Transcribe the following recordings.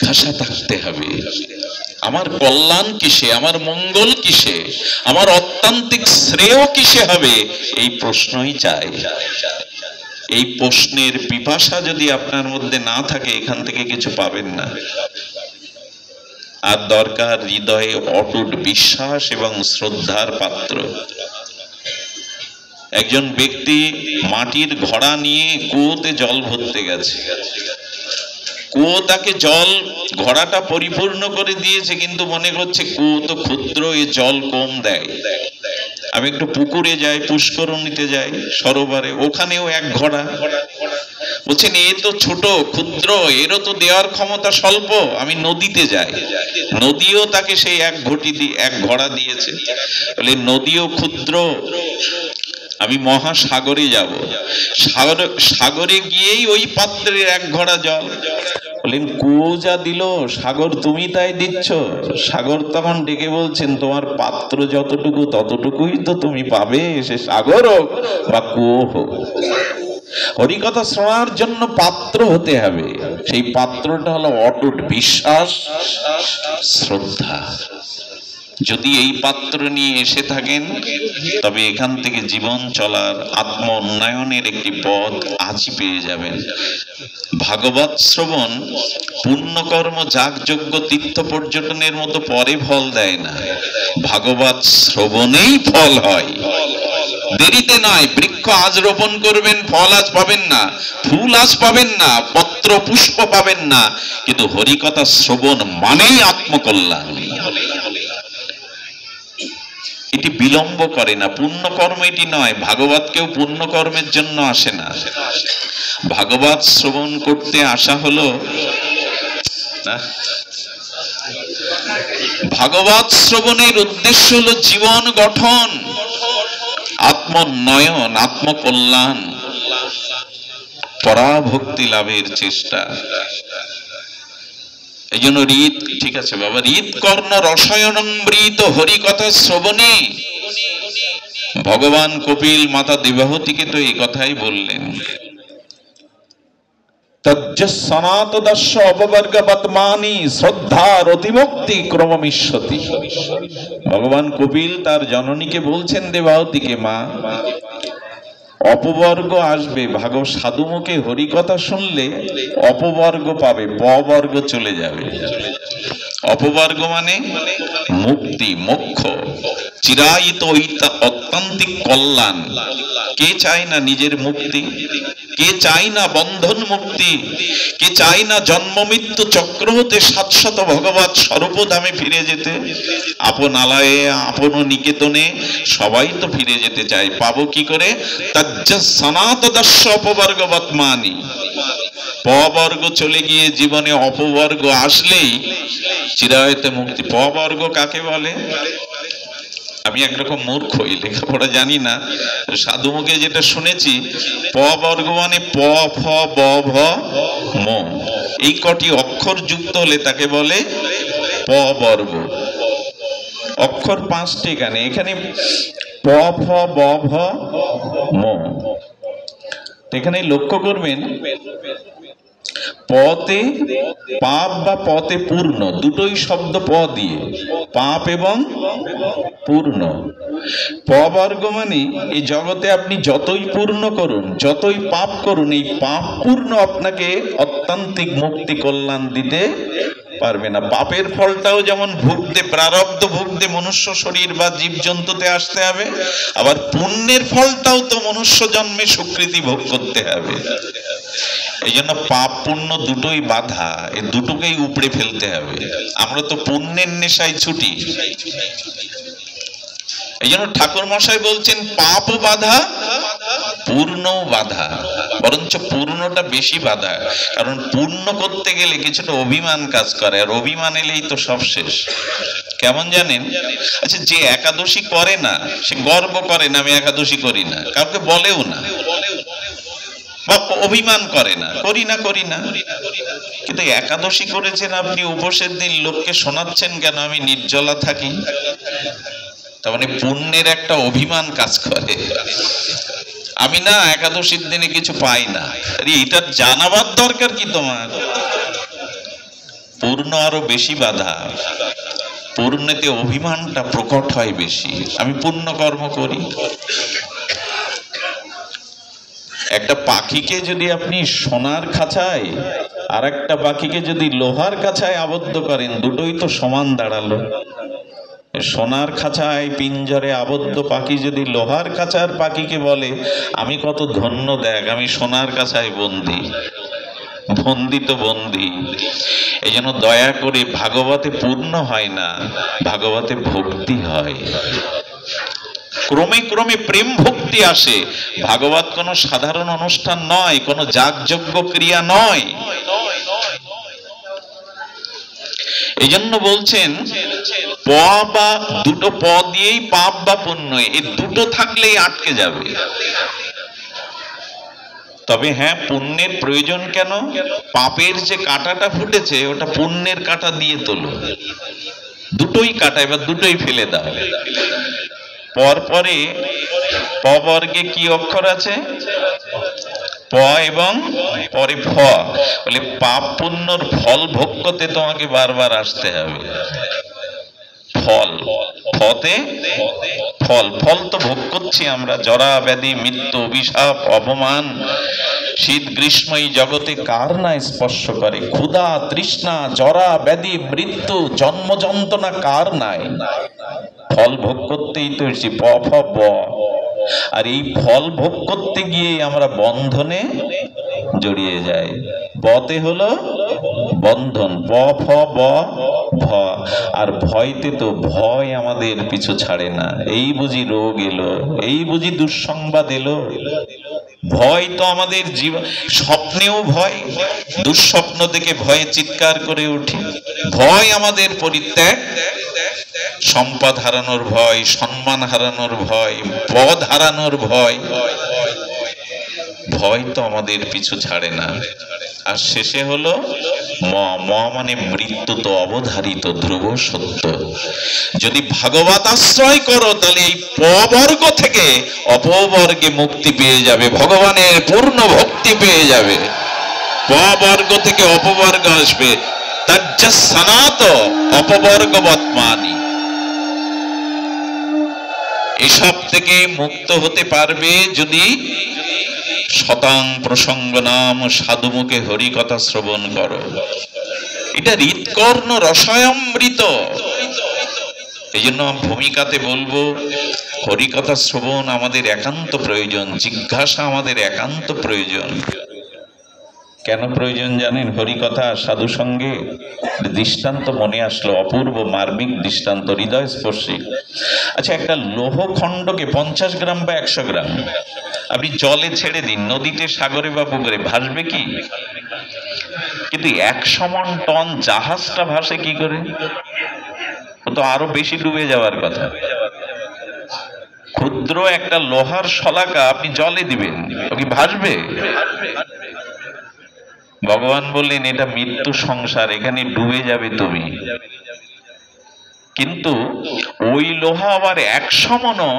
জিজ্ঞাসা থাকতে হবে, আমার কল্যাণ কিসে, আমার মঙ্গল কিসে, আমার অত্যান্তিক শ্রেয় কিসে হবে, এই প্রশ্নই চাই। এই প্রশ্নের পিপাসা যদি আপনার মধ্যে না থাকে, এখান থেকে কিছু পাবেন না। আর দরকার হৃদয়ে অটুট বিশ্বাস এবং শ্রদ্ধার পাত্র। একজন ব্যক্তি মাটির ঘড়া নিয়ে কুয়োতে জল ভরতে গেছে। কুয়ো তাকে জল, ঘড়াটা পরিপূর্ণ করে দিয়েছে, কিন্তু মনে করছে কুয়ো তো ক্ষুদ্র, এ জল কম দেয়, আমি একটু পুকুরে যাই, পুষ্করণীতে যাই, সরোবরে, ওখানেও এক ঘড়া। বলছেন এ তো ছোট, ক্ষুদ্র, এরও তো দেওয়ার ক্ষমতা স্বল্প, আমি নদীতে যাই। নদীও তাকে সেই এক ঘড়া দিয়েছে। বলে নদীও ক্ষুদ্র, আমি মহাসাগরে যাব, সাগরে গিয়েই ওই পাত্রের এক ঘড়া জল। বলেন কুয়ো যা দিল, সাগর তুমি তাই দিচ্ছ। সাগর তখন ডেকে বলছেন তোমার পাত্র যতটুকু ততটুকুই তো তুমি পাবে, সে সাগর হোক বা কুয়ো হোক। হরিকথা শোনার জন্য পাত্র হতে হবে, সেই পাত্রটা হলো অটুট বিশ্বাস, শ্রদ্ধা। যদি এই পাত্র নিয়ে এসে থাকেন, তবে এখান থেকে জীবন চলার, আত্ম উন্নয়নের একটি পথ আজই পেয়ে যাবেন। ভাগবত শ্রবণ পুণ্যকর্ম, যাগযজ্ঞ, তীর্থ পর্যটনের মতো পরে ফল দেয় না, ভাগবত শ্রবণেই ফল হয়, দেরিতে নয়। বৃক্ষ আজ রোপণ করবেন, ফল আজ পাবেন না, ফুল আজ পাবেন না, পত্র পুষ্প পাবেন না, কিন্তু হরিকথা শ্রবণ মানেই আত্মকল্যাণ। এটি বিলম্ব করে না, পুণ্যকর্ম এটি নয়। ভাগবত কেউ পুণ্যকর্মের জন্য আসে না, ভাগবত শ্রবণ করতে আসা হলো না। ভাগবত শ্রবণের উদ্দেশ্য হলো জীবন গঠন, আত্মোন্নয়ন, আত্মকল্যাণ, পরাভক্তি লাভের চেষ্টা। এই জন্য হৃদ, ঠিক আছে বাবা, হৃদ কর্ণ রসায়নমৃত হরিকথা শ্রবণে। ভগবান কপিল মাতা দেবাহুতিকে তো এই কথাই বললেন, তজ্জসনাতদস্য অপবর্গবৎমানি শ্রদ্ধার অতিমুক্তি ক্রমমিষ্যতি। ভগবান কপিল তার জননীকে বলছেন, দেবাহুতিকে, মা, অপবর্গ আসবে, সাধুমুখে হরিকথা শুনলে অপবর্গ পাবে, পবর্গ চলে যাবে। অপবর্গ মানে মুক্তি, মোক্ষ, চিরায়িত অত্যান্তিক কল্যাণ। কে চায় না নিজের মুক্তি? কে চায় না বন্ধন মুক্তি? কে চায় না জন্ম মৃত্যু চক্র হতে শাশ্বত ভগবৎ স্বরূপধামে ফিরে যেতে? আপন আলয়ে, আপন নিকেতনে সবাই তো ফিরে যেতে চায়। পাবো কি করে? সনাতদস্য অপবর্গবৎমানি। পবর্গ চলে গিয়ে জীবনে অপবর্গ আসলেই চিরায়তে মুক্তি। পবর্গ কাকে বলে? আমি একরকম মূর্খ, লেখাপড়া জানি না, সাধুমুখে যেটা শুনেছি, পবর্গ মানে প, ফ, ব, ভ, ম, এই কটি অক্ষর যুক্ত হলে তাকে বলে পবর্গ। অক্ষর 5টি, এখানে প, ফ, ব, ভ, ম। এখানে লক্ষ্য করবেন, পতে পাপ বা পতে পূর্ণ, দুটোই শব্দ প দিয়ে, পাপ এবং পূর্ণ। পবর্গ মানে এই জগতে আপনি যতই পূর্ণ করুন, যতই পাপ করুন, এই পাপ পূর্ণ আপনাকে অত্যান্তিক মুক্তি কল্যাণ দিতে পারবে না। পাপের ফলটাও যেমন ভুগতে, প্রারব্ধ ভুগতে মনুষ্য শরীর বা জীবজন্তুতে আসতে হবে, আবার পুণ্যের ফলটাও তো মনুষ্য জন্মে স্বীকৃতি ভোগ করতে হবে। এই জন্য পাপ পুণ্য দুটোই বাধা, এই দুটোকেই উপড়ে ফেলতে হবে। আমরা তো পুণ্যের নেশায় ছুটি। এই জন্য ঠাকুর মশাই বলছেন, পাপ বাধা, পূর্ণ বাধা, বরঞ্চ পূর্ণটা বেশি বাধা। কারণ পূর্ণ করতে গেলে কিছুটা অভিমান কাজ করে, আর অভিমান এলেই তো সব শেষ। কেমন জানেন? আচ্ছা, যে একাদশী করে না সে গর্ব করে না, আমি একাদশী করি না, কাউকে বলেও না, বা অভিমান করে না, করি না। কিন্তু একাদশী করেছেন আপনি, উপোসের দিন লোককে শোনাচ্ছেন কেন আমি নির্জলা থাকি? তার মানে পুণ্যের একটা অভিমান কাজ করে, আমি না একাদশীর দিনে কিছু পাই না। এটা জানাবার দরকার কি তোমার? পূর্ণ আরো বেশি বাধা, পূর্ণতে অভিমানটা প্রকট হয় বেশি। আমি পুণ্য কর্ম করি। একটা পাখিকে যদি আপনি সোনার খাঁচায় আর একটা পাখিকে যদি লোহার খাঁচায় আবদ্ধ করেন, দুটোই তো সমান দাঁড়ালো। সোনার খাঁচায় পিঞ্জরে আবদ্ধ পাখি যদি লোহার খাঁচার পাখিকে বলে আমি কত ধন্য, দেখ আমি সোনার খাঁচায় বন্দি, বন্দি তো বন্দি। এই জন্য দয়া করে ভাগবতে পূর্ণ হয় না, ভাগবতে ভক্তি হয়। ক্রমে ক্রমে প্রেম ভক্তি আসে। ভাগবত কোনো সাধারণ অনুষ্ঠান নয়, কোনো যাগযজ্ঞ ক্রিয়া নয়। এই জন্য বলছেন প বা দুটো প দিয়েই পাপ বা পুণ্য, এই দুটো থাকলেই আটকে যাবে। তবে হ্যাঁ, পুণ্যের প্রয়োজন কেন? পাপের যে কাঁটাটা ফুটেছে ওটা পুণ্যের কাঁটা দিয়ে তোলো, দুটোই কাটা, এবার দুটোই ফেলে দাও। পরপরে প বর্গে কি অক্ষর আছে? প এবং পরে ফ। বলে পাপ পুণ্যর ফল ভোগ করতে তোমাকে বারবার আসতে হবে। ফল, ফতে ফল, ফল তো ভোগ করছি আমরা। জরা ব্যাধি মৃত্যু অভিশাপ অপমান শীত গ্রীষ্ম এই জগতে কার না স্পর্শ করে? ক্ষুধা তৃষ্ণা জরা ব্যাধি মৃত্যু জন্ম যন্ত্রণা কার নাই? ফল ভোগ করতেই তো এসেছি, প ফ ব। আর এই ফল ভোগ করতে গিয়ে আমরা বন্ধনে জড়িয়ে যাই। বতে হলো বন্ধন, ব ফ ব ভ। আর ভয়তে তো ভয় আমাদের পিছু ছাড়ে না। এই বুঝি রোগ এলো, এই বুঝি দুঃসংবাদ এলো। ভয় তো আমাদের জীবন, স্বপ্নেও ভয়, দুঃস্বপ্ন দেখে ভয়ে চিৎকার করে উঠি। ভয় আমাদের পরিত্যাগ, সম্পদ হারানোর ভয়, সম্মান হারানোর ভয়, পদ হারানোর ভয়। ভয় তো আমাদের পিছু ছাড়ে না। আর শেষে হলো ম, ম মানে মৃত্যু তো অবধারিত ধ্রুব সত্য। যদি ভাগবত আশ্রয় করো তাহলে এই প বর্গ থেকে অপবর্গে মুক্তি পেয়ে যাবে, ভগবানের পূর্ণ ভক্তি পেয়ে যাবে। প বর্গ থেকে অপবর্গ আসবে, তার যা সনাত অপবর্গবৎমানি। এসব থেকে মুক্ত হতে পারবে যদি শতাং প্রসঙ্গ নাম সাধুমুখে হরিকথা শ্রবণ করো। এটা হৃৎকর্ণ রসায়মৃত। এই জন্য ভূমিকাতে বলবো হরিকথা শ্রবণ আমাদের একান্ত প্রয়োজন, জিজ্ঞাসা আমাদের একান্ত প্রয়োজন। কেন প্রয়োজন জানেন? হরিকথা সাধু সঙ্গে দৃষ্টান্ত মনে আসলো, অপূর্ব মার্মিক দৃষ্টান্ত, হৃদয় স্পর্শী। আচ্ছা, একটা লৌহখণ্ডকে 50 গ্রাম বা 100 গ্রাম আপনি জলে ছেড়ে দিন, নদীতে সাগরে বা পুকুরে, ভাসবে কি? কিন্তু 100 টন জাহাজটা ভাসে কি করে? ও তো আরো বেশি ডুবে যাওয়ার কথা। ক্ষুদ্র একটা লোহার শলাকা আপনি জলে দিবেন, ও কি ভাসবে? ভগবান বললেন এটা মৃত্যু সংসার, এখানে ডুবে যাবে তুমি। কিন্তু ওই লোহা আবার 100 মনও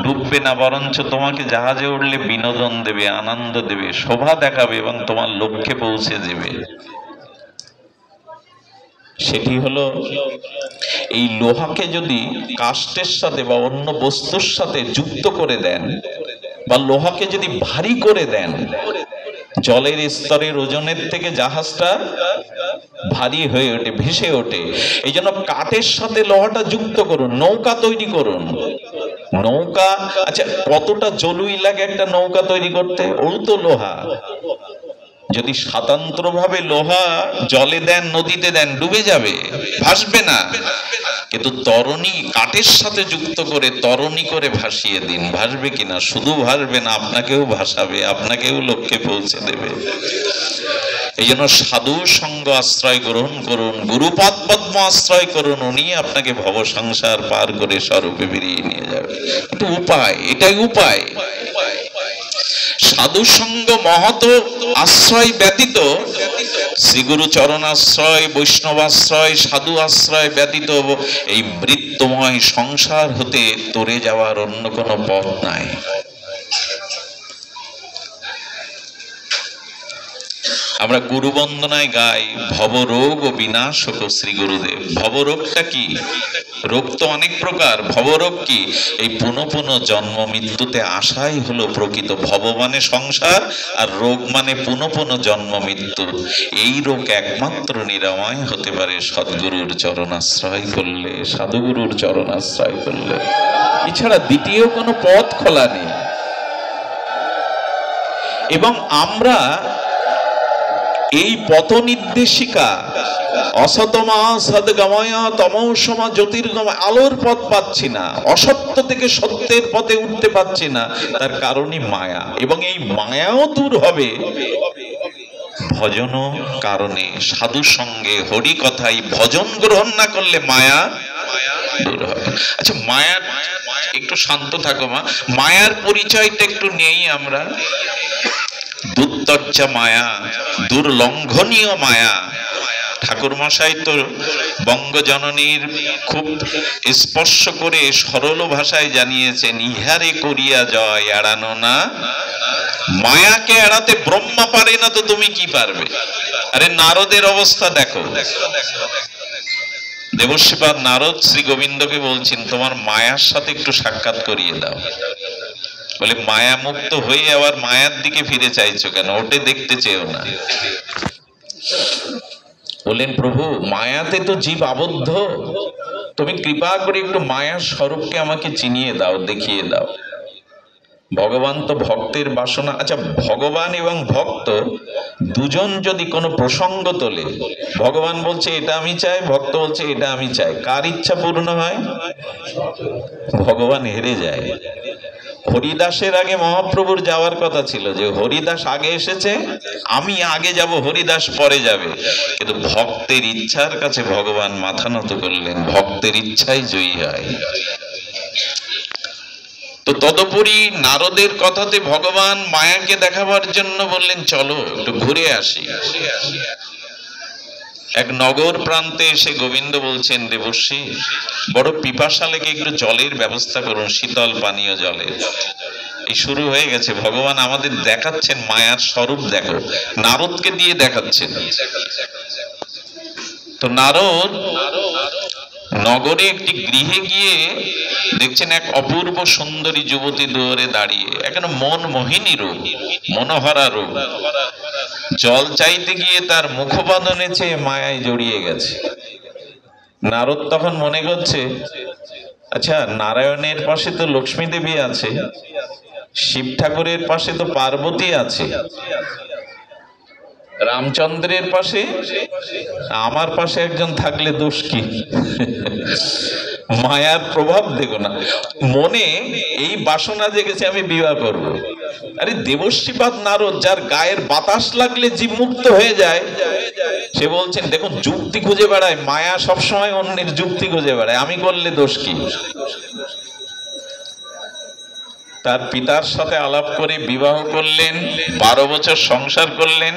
ডুববে না, বরঞ্চ তোমাকে জাহাজে উঠলে বিনোদন দেবে, আনন্দ দেবে, শোভা দেখাবে এবং তোমার লক্ষ্যে পৌঁছে দেবে। সেটি হলো এই লোহাকে যদি কাষ্ঠের সাথে বা অন্য বস্তুর সাথে যুক্ত করে দেন, বা লোহাকে যদি ভারী করে দেন, জলের স্তরের ওজনের থেকে জাহাজটা ভারী হয়ে ওঠে, ভেসে ওঠে। এই জন্য কাঠের সাথে লোহাটা যুক্ত করুন, নৌকা তৈরি করুন। নৌকা, আচ্ছা কতটা জলুই লাগে একটা নৌকা তৈরি করতে? ও তো লোহা। যদি স্বতন্ত্রভাবে লোহা জলে দেন, নদীতে দেন, ডুবে যাবে, ভাসবে না। কিন্তু তরণী কাঠের সাথে যুক্ত করে তরণী করে ভাসিয়ে দিন, ভাসবে কিনা? শুধু ভাসবে না, আপনাকেও ভাসাবে, আপনাকেও লক্ষ্যে পৌঁছে দেবে। এই জন্য সাধু সঙ্গ আশ্রয় গ্রহণ করুন, গুরুপাদ পদ্ম আশ্রয় করুন, উনি আপনাকে ভব সংসার পার করে স্বরূপে বেরিয়ে নিয়ে যাবে। এটা উপায়, এটাই উপায়। সাধু সঙ্গ মহৎ আশ্রয় ব্যতীত, শ্রীগুরু চরণাশ্রয়, বৈষ্ণবাশ্রয়, সাধু আশ্রয় ব্যতীত এই মৃত্যুময় সংসার হতে তরে যাওয়ার অন্য কোনো পথ নাই। আমরা গুরু বন্দনায় গাই ভবরোগ ও বিনাশক শ্রী গুরুদেব। ভবরোগটা কি? রোগ তো অনেক প্রকার, ভবরোগ কি? এই পুনঃ পুনঃ জন্ম মৃত্যুতে আসাই হলো প্রকৃত ভব মানে সংসার, আর রোগ মানে পুনঃ পুনঃ জন্ম মৃত্যু। এই রোগ একমাত্র নিরাময় হতে পারে সদ্গুরুর চরণাশ্রয় করলে, সাধুগুরুর চরণাশ্রয় করলে। এছাড়া দ্বিতীয় কোনো পথ খোলা নেই। এবং আমরা এই পথ নির্দেশিকা অসতমা সদ্গময় তমসমা জ্যোতির্গময়, আলোর পথ পাচ্ছি না, অসত্য থেকে সত্যের পথে উঠতে পারছি না, তার কারণই মায়া। এবং এই মায়াও দূর হবে ভজন কারণে, সাধু সঙ্গে হরি কথাই ভজন গ্রহণ না করলে মায়া দূর হবে। আচ্ছা, মায়ার, একটু শান্ত থাকো মা, মায়ার পরিচয়টা একটু নেই আমরা। দুর্তর্যা মায়া, দুর্লঙ্ঘনীয় মায়া। ঠাকুর মশাই তো বঙ্গজননীর খুব স্পর্শ করে সরল ভাষায় জানিয়েছেন, ইহারে করিয়া জয় এড়ানো না। মায়াকে এড়াতে ব্রহ্মা পারে না, তো তুমি কি পারবে? আরে নারদের অবস্থা দেখো। দেবশ্রীপাদ নারদ শ্রী গোবিন্দকে বলছেন, তোমার মায়ার সাথে একটু সাক্ষাৎ করিয়ে দাও। বলে, মায়া মুক্ত হয়ে আবার মায়ার দিকে ফিরে চাইছো কেন? ওটে দেখতে চেও না। বললেন, প্রভু মায়াতে তো জীব আবদ্ধ, তুমি কৃপা করে একটু মায়ার স্বরূপকে আমাকে চিনিয়ে দাও, দেখিয়ে দাও। ভগবান তো ভক্তের বাসনা। আচ্ছা, ভগবান এবং ভক্ত দুজন যদি কোনো প্রসঙ্গ তোলে, ভগবান বলছে এটা আমি চাই, ভক্ত বলছে এটা আমি চাই, কার ইচ্ছা পূর্ণ হয়? ভগবান হেরে যায়। হরিদাসের আগে মহাপ্রভুর যাওয়ার কথা ছিল, যে হরিদাস আগে এসেছে, আমি আগে যাব, হরিদাস পরে যাবে। কিন্তু ভক্তের ইচ্ছার কাছে ভগবান মাথা নত করলেন, ভক্তের ইচ্ছাই জয়ী হয়। তো তদুপরি নারদের কথাতে ভগবান মায়াকে দেখাবার জন্য বললেন, চলো একটু ঘুরে আসি। এক নগর প্রান্তে এসে গোবিন্দ বলছেন, দেবর্ষি বড় পিপাসা লেগে, একটু জলের ব্যবস্থা করুন, শীতল পানীয় জলের। এই শুরু হয়ে গেছে, ভগবান আমাদের দেখাচ্ছেন মায়ার স্বরূপ। দেখো, নারদকে দিয়ে দেখাচ্ছেন। তো নারদ নগরে একটি গৃহে গিয়ে দেখছেন এক অপূর্ব সুন্দরী যুবতী দুয়ারে দাঁড়িয়ে, এখন মন মোহিনী রূপ, মনোহরা রূপ। জল চাইতে গিয়ে তার মুখবন্ধনে চেয়ে মায়ায় জড়িয়ে গেছে। নারদ তখন মনে করছে, আচ্ছা নারায়ণের পাশে তো লক্ষ্মী দেবী আছে, শিব ঠাকুরের পাশে তো পার্বতী আছে, রামচন্দ্রের পাশে আমার পাশে একজন থাকলে দোষ কি? মায়ার প্রভাব দেখো না, মনে এই বাসনা জেগেছে আমি বিবাহ করব। আরে দেবশ্রীপাদ নারদ, যার গায়ের বাতাস লাগলে জীব মুক্ত হয়ে যায়, সে বলছেন দেখুন যুক্তি খুঁজে বেড়ায়, মায়া সবসময় অন্যের যুক্তি খুঁজে বেড়ায়, আমি করলে দোষ কি? তার পিতার সাথে আলাপ করে বিবাহ করলেন, 12 বছর সংসার করলেন,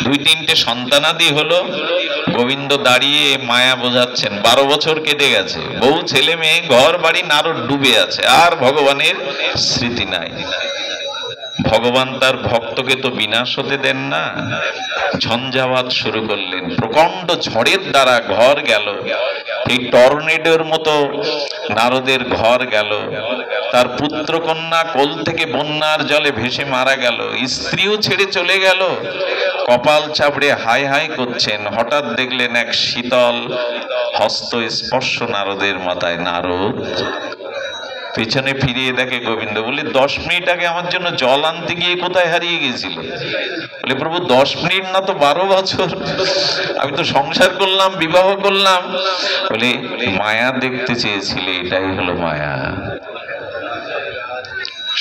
2-3টে সন্তানাদি হলো। গোবিন্দ দাঁড়িয়ে মায়া বোঝাচ্ছেন, 12 বছর কেটে গেছে, বউ ছেলে মেয়ে ঘর বাড়ি, নারদ ডুবে আছে, আর ভগবানের স্মৃতি নাই। ভগবান তার ভক্তকে তো বিনাশ হতে দেন না, ঝঞ্ঝাবাত শুরু করলেন। প্রকাণ্ড ঝড়ের দ্বারা ঘর গেল, এই টর্নেডোর মতো নারদের ঘর গেল। তার পুত্র কন্যা কোল থেকে বন্যার জলে ভেসে মারা গেল, স্ত্রীও ছেড়ে চলে গেল। কপাল চাপড়ে হাই হাই করছেন। হঠাৎ দেখলেন এক শীতল হস্ত স্পর্শ নারদের মাথায়। নারদ পেছনে ফিরিয়ে দেখে গোবিন্দ। বলে, 10 মিনিট আগে আমার জন্য জল আনতে গিয়ে কোথায় হারিয়ে গেছিল? বলে, প্রভু 10 মিনিট না তো 12 বছর, আমি তো সংসার করলাম, বিবাহ করলাম। বলে, মায়া দেখতে চেয়েছিলে, এটাই হলো মায়া।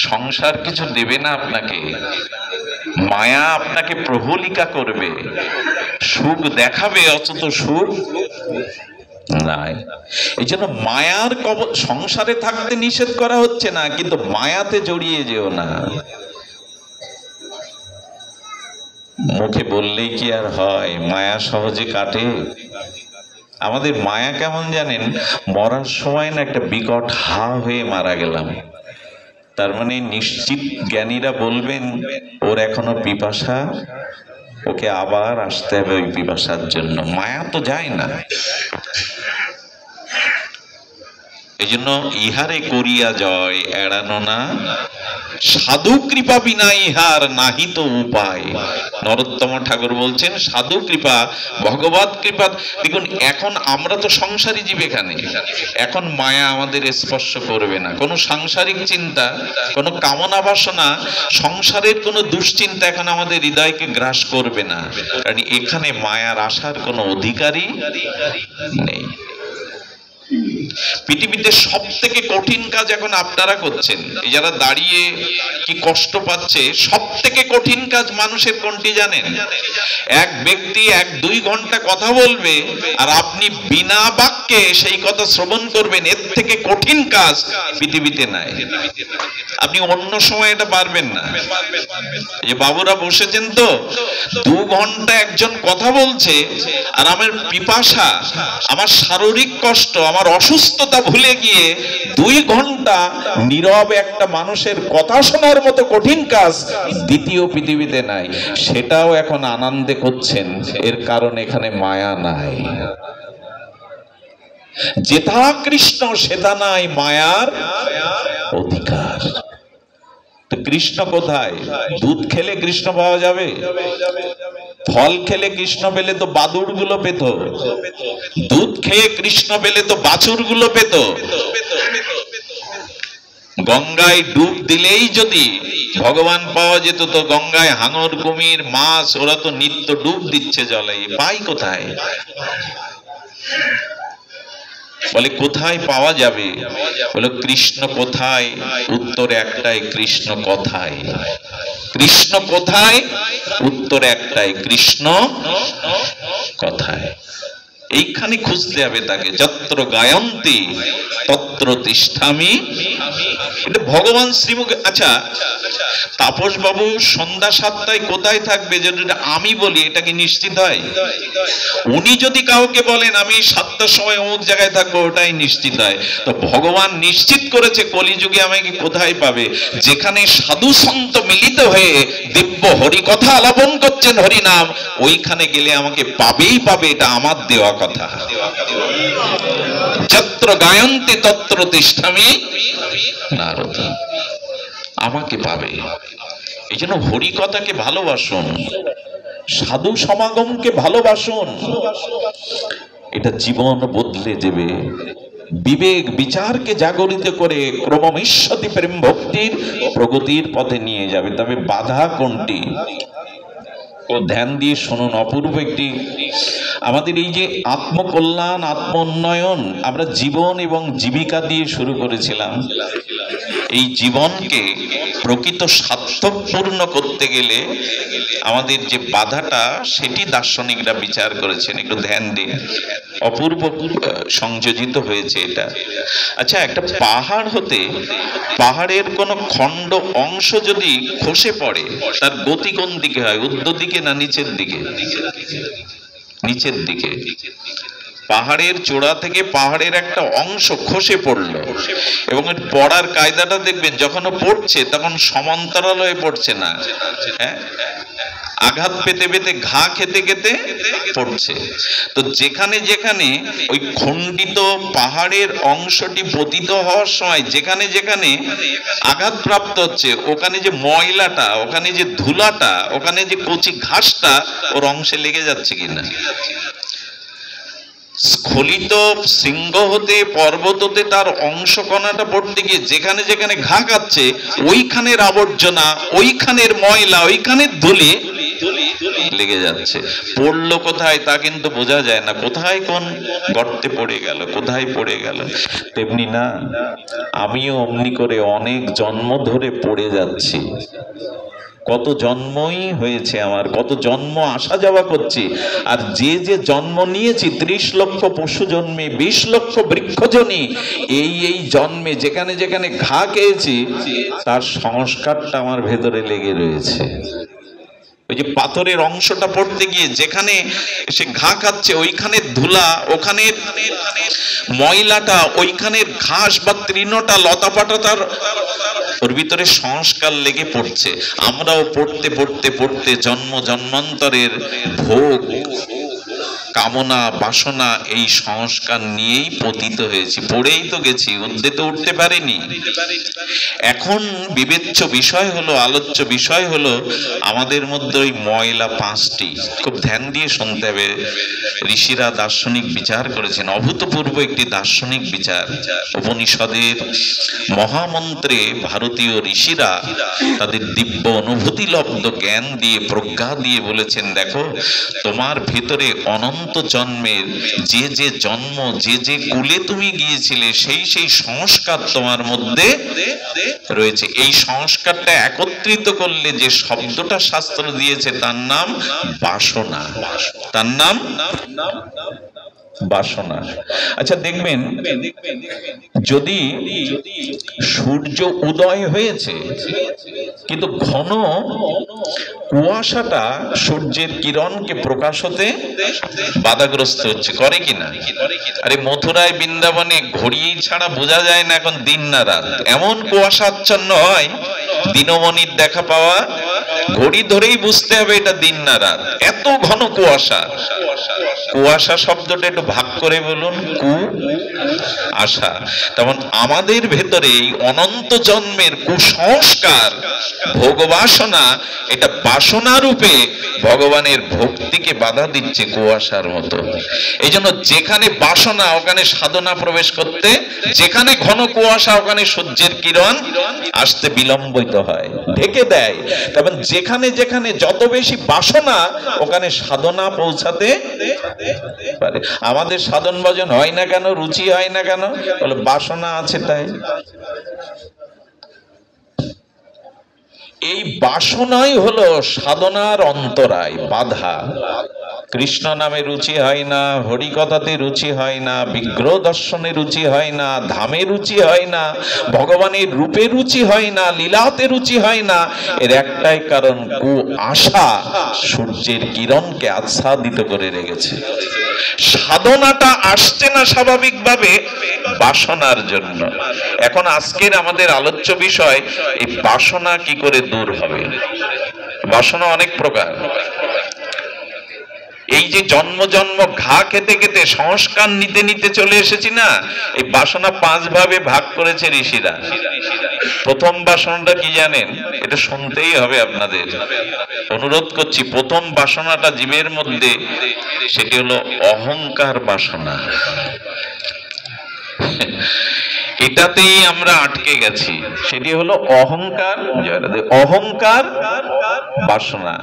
সংসার কিছু দেবে না আপনাকে, মায়া আপনাকে প্রহলিকা করবে, সুখ দেখাবে, অথচ সুখ নাই। এই জন্য মায়ার কবল। সংসারে থাকতে নিষেধ করা হচ্ছে না, কিন্তু মায়াতে জড়িয়ে যেও না। মুখে বললেই কি আর হয়? মায়া সহজে কাটে? আমাদের মায়া কেমন জানেন? মরার সময় না একটা বিকট হা হয়ে মারা গেলাম, তার মানে নিশ্চিত জ্ঞানীরা বলবেন ওর এখনো পিপাসা ওকে আবার আসতে হবে ওই পিপাসার জন্য। মায়া তো যায় না। এই জন্য ইহারে করিয়া জয় এড়ানো না, সাধু কৃপা বিনা ইহার নাহি তো উপায়। নরোত্তম ঠাকুর বলছেন সাধু কৃপা, ভগবত কৃপা। দেখুন এখন আমরা তো সংসারী জীব, এখানে এখন মায়া আমাদের স্পর্শ করবে না। কোনো সাংসারিক চিন্তা, কোনো কামনা বাসনা, সংসারের কোনো দুশ্চিন্তা এখন আমাদের হৃদয়কে গ্রাস করবে না, কারণ এখানে মায়ার আসার কোনো অধিকারই নেই। পৃথিবীতে সব থেকে কঠিন কাজ এখন আপনারা করছেন, এই যারা দাঁড়িয়ে কি কষ্ট পাচ্ছে, সব থেকে কঠিন কাজ মানুষের কোনটি জানেন? এক ব্যক্তি 1-2 ঘন্টা কথা বলবে আর আপনি বিনা বাক্যে সেই কথা শ্রবণ করবেন, এর থেকে কঠিন কাজ পৃথিবীতে নাই। আপনি অন্য সময় এটা পারবেন না। এই যে বাবুরা বসেছেন তো, 2 ঘন্টা একজন কথা বলছে আর আমার পিপাসা, আমার শারীরিক কষ্ট, আমার অসুস্থতা ভুলে গিয়ে 2 ঘন্টা নীরবে একটা মানুষের কথা শোনার মতো কঠিন কাজ দ্বিতীয় পৃথিবীতে নাই। সেটাও এখন আনন্দে করছেন, এর কারণ এখানে মায়া নাই। যেথা কৃষ্ণ সেথা নাই মায়ার অধিকার। তো কৃষ্ণ কোথায়? দুধ খেলে কৃষ্ণ পাওয়া যাবে? ফল খেলে কৃষ্ণ পেলে তো বাদুড় গুলো পেত, দুধ খেয়ে কৃষ্ণ পেলে তো বাছুর গুলো পেত। গঙ্গায় ডুব দিলেই যদি ভগবান পাওয়া যেত, তো গঙ্গায় হাঙর, কুমির, মাছ ওরা তো নিত্য ডুব দিচ্ছে জলে, পাই কোথায়? বলে কোথায় পাওয়া যাবে? বলে কৃষ্ণ কোথায়? উত্তর একটাই, কৃষ্ণ কথায়। কৃষ্ণ কোথায়? উত্তর একটাই, কৃষ্ণ কথায়। এইখানে খুঁজতে হবে তাকে। যত্র গায়ন্তি তত্র তিষ্ঠামি, এটা ভগবান শ্রীমুখে। আচ্ছা, তাপস বাবু সন্ধ্যা 7টায় কোথায় থাকবে যেটা আমি বলি, এটা কি নিশ্চিত হয়? উনি যদি কাউকে বলেন আমি 7টার সময় অমুক জায়গায় থাকবো, ওটাই নিশ্চিত হয়। তো ভগবান নিশ্চিত করেছে কলিযুগে আমাকে কোথায় পাবে? যেখানে সাধু সন্ত মিলিত হয়ে দিব্য হরি কথা আলাপন করছেন, হরি নাম, ওইখানে গেলে আমাকে পাবেই পাবে, এটা আমার দেওয়া কথা। যত্র গায়ন্তি তত্র তিষ্ঠামি নারদ, আমাকে পাবে। এই জন্য হরি কথাকে ভালোবাসুন, সাধু সমাগমকে ভালোবাসুন, এটা জীবন বদলে দেবে। বিবেক বিচারকে জাগরিত করে ক্রমমিষ্যতি প্রেম ভক্তির প্রগতির পথে নিয়ে যাবে। তবে বাধা কোনটি? ও ধ্যান দিয়ে শুনুন। অপূর্ব একটি আমাদের এই যে আত্মকল্যাণ, আত্ম উন্নয়ন, আমরা জীবন এবং জীবিকা দিয়ে শুরু করেছিলাম। এই জীবনকে প্রকৃত সার্থকপূর্ণ করতে গেলে আমাদের যে বাধাটা, সেটি দার্শনিকরা বিচার করেছেন। একটু ধ্যান দিয়ে, অপূর্ব সংযোজিত হয়েছে এটা। আচ্ছা, একটা পাহাড় হতে পাহাড়ের কোনো খণ্ড অংশ যদি খসে পড়ে, তার গতি কোন দিকে হয়? উর্ধ্ব দিকে না নিচের দিকে? নিচের দিকে। পাহাড়ের চূড়া থেকে পাহাড়ের একটা অংশ খসে পড়লো, এবং এর পড়ার কায়দাটা দেখবেন, যখন পড়ছে তখন সমান্তরাল হয়ে পড়ছে না, হ্যাঁ, আঘাত পেতে পেতে, ঘা খেতে খেতে পড়ছে। তো যেখানে যেখানে ওই খণ্ডিত পাহাড়ের অংশটি পতিত হওয়ার সময় যেখানে যেখানে আঘাত প্রাপ্ত হচ্ছে, ওখানে যে ময়লাটা, ওখানে যে ধুলাটা, ওখানে যে কচি ঘাসটা ওর অংশে লেগে যাচ্ছে কিনা? স্খলিত শৃঙ্গ হতে পর্বত হতে তার অংশ কণাটা পড়তে গিয়ে যেখানে যেখানে ঘা খাচ্ছে, ওইখানের আবর্জনা, ওইখানের ময়লা, ওইখানের ধুলি লেগে যাচ্ছে। পড়লো কোথায় তা কিন্তু বোঝা যায় না, কোথায় কোন গর্তে পড়ে গেল, কোথায় পড়ে গেল। তেমনি না, আমিও অমনি করে অনেক জন্ম ধরে পড়ে যাচ্ছি। কত জন্মই হয়েছে আমার, কত জন্ম আসা যাওয়া করছি। আর যে যে জন্ম নিয়েছি, 30 লক্ষ পশু জন্মে, 20 লক্ষ বৃক্ষজনী, এই জন্মে যেখানে যেখানে ঘা খেয়েছি, তার সংস্কারটা আমার ভেতরে লেগে রয়েছে। ওই যে পাথরের অংশটা পড়তে গিয়ে যেখানে সে ঘা খাচ্ছে, ওইখানের ধুলা, ওখানের ময়লাটা, ওইখানের ঘাস বা তৃণটা, লতাপাতা তার ওর ভিতরে সংস্কার লেগে পড়ছে। আমরাও পড়তে পড়তে পড়তে জন্ম জন্মান্তরের ভোগ কামনা বাসনা এই সংস্কার নিয়েই পতিত হয়েছি, পড়েই তো গেছি, ঊর্ধ্বে তো উঠতে পারিনি। এখন বিবেচ্য বিষয় হলো, আলোচ্য বিষয় হলো আমাদের মধ্যে ওই ময়লা পাঁচটি। খুব ধ্যান দিয়ে শুনতে হবে। ঋষিরা দার্শনিক বিচার করেছেন, অভূতপূর্ব একটি দার্শনিক বিচার। উপনিষদের মহামন্ত্রে ভারতীয় ঋষিরা তাদের দিব্য অনুভূতিলব্ধ জ্ঞান দিয়ে, প্রজ্ঞা দিয়ে বলেছেন, দেখো তোমার ভেতরে অনন্ত জন্মের যে যে জন্ম, যে যে কুলে তুমি গিয়েছিলে, সেই সেই সংস্কার তোমার মধ্যে রয়েছে। এই সংস্কারটা একত্রিত করলে যে শব্দটা শাস্ত্র দিয়েছে তার নাম বাসনা, তার নাম বাসনা। আচ্ছা দেখবেন, যদি সূর্য উদয় হয়েছে কিন্তু ঘন কুয়াশাটা সূর্যের কিরণকে প্রকাশ হতে বাধাগ্রস্ত হচ্ছে, করে কিনা? আরে মথুরায় বৃন্দাবনে ঘড়ি ছাড়া বোঝা যায় না এখন দিন না রাত, এমন কুয়াশা আচ্ছন্ন হয়, দিনমণির দেখা পাওয়া ঘড়ি ধরেই বুঝতে হবে এটা দিন না রাত, এত ঘন কুয়াশা। কুয়াশা শব্দটা একটু ভাগ করে বলুন, কু আশা। তেমন আমাদের ভেতরে এই অনন্ত জন্মের কুসংস্কার, ভোগবাসনা, এটা বাসনা রূপে ভগবানের ভক্তিকে বাধা দিচ্ছে কুয়াশার মতো। এই জন্য যেখানে বাসনা ওখানে সাধনা প্রবেশ করতে, যেখানে ঘন কুয়াশা ওখানে সূর্যের কিরণ আসতে বিলম্বিত হয়, ঢেকে দেয়। তখন যেখানে যেখানে যত বেশি বাসনা ওখানে সাধনা পৌঁছাতে পারে। আমাদের সাধন ভজন হয় না কেন, রুচি হয় না কেন? বলে বাসনা আছে তাই। এই বাসনাই হলো সাধনার অন্তরায়, বাধা। কৃষ্ণ নামে রুচি হয় না, হরি কথাতে রুচি হয় না, বিগ্রহ দর্শনে রুচি হয় না, ধামে রুচি হয় না, ভগবানের রূপে রুচি হয় না, লীলাতে রুচি হয় না। এর একটাই কারণ, কু আশা সূর্যের কিরণকে আচ্ছাদিত করে রেখেছে। সাধনাটা আসছে না স্বাভাবিকভাবে বাসনার জন্য। এখন আজকের আমাদের আলোচ্য বিষয়, এই বাসনা কি করে দূর হবে। বাসনা অনেক প্রকার। এই যে জন্ম জন্ম ঘা খেতে খেতে সংস্কার নিতে নিতে চলে এসেছি না, এই বাসনা 5 ভাবে ভাগ করেছে ঋষিরা। প্রথম বাসনাটা কি জানেন? এটা শুনতেই হবে আপনাদের, অনুরোধ করছি। প্রথম বাসনাটা জীবের মধ্যে, সেটি হলো অহংকার বাসনা। এটাতেই আমরা আটকে গেছি, সেটি হলো অহংকার। অহংকার বাসনা।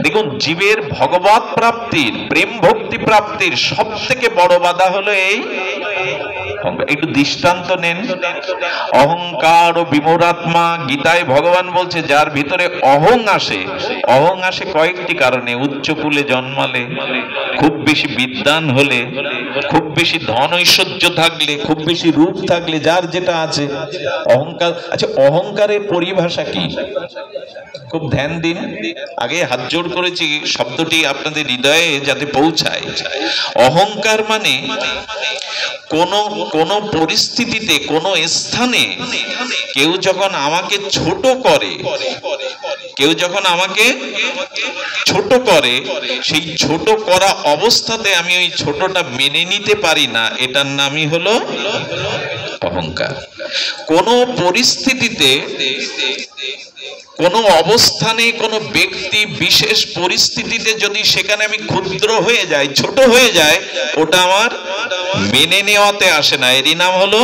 দেখুন, জীবের ভগবত প্রাপ্তির, প্রেম ভক্তি প্রাপ্তির সব থেকে বড় বাধা হলো এই। একটু দৃষ্টান্ত নেন। অহংকার ও বিমূঢ়াত্মা, গীতায় ভগবান বলছে যার ভিতরে অহং আসে, অহং আসে কয়েকটি কারণে। উচ্চ কুলে জন্মালে, খুব বেশি বিদ্বান হলে, খুব বেশি ধন ঐশ্বর্য থাকলে, খুব বেশি রূপ থাকলে, যার যেটা আছে অহংকার। আচ্ছা, অহংকারের পরিভাষা কি? খুব ধ্যান দিন। আগে হাত জোড় করেছি শব্দটি আপনাদের হৃদয়ে যাতে পৌঁছায়। অহংকার মানে কোন পরিস্থিতিতে, কোন স্থানে কেউ যখন আমাকে ছোট করে, কেউ যখন আমাকে ছোট করে, সেই ছোট করা অবস্থাতে আমি ওই ছোটটা মেনে নিতে পারি না, এটার নামই হলো অহংকার। কোন পরিস্থিতিতে, কোন অবস্থানে, কোন ব্যক্তি বিশেষ পরিস্থিতিতে যদি সেখানে আমি ক্ষুদ্র হয়ে যাই, ছোট হয়ে যায়, ওটা আমার মেনে নেওয়াতে আসে না, এরই নাম হলো।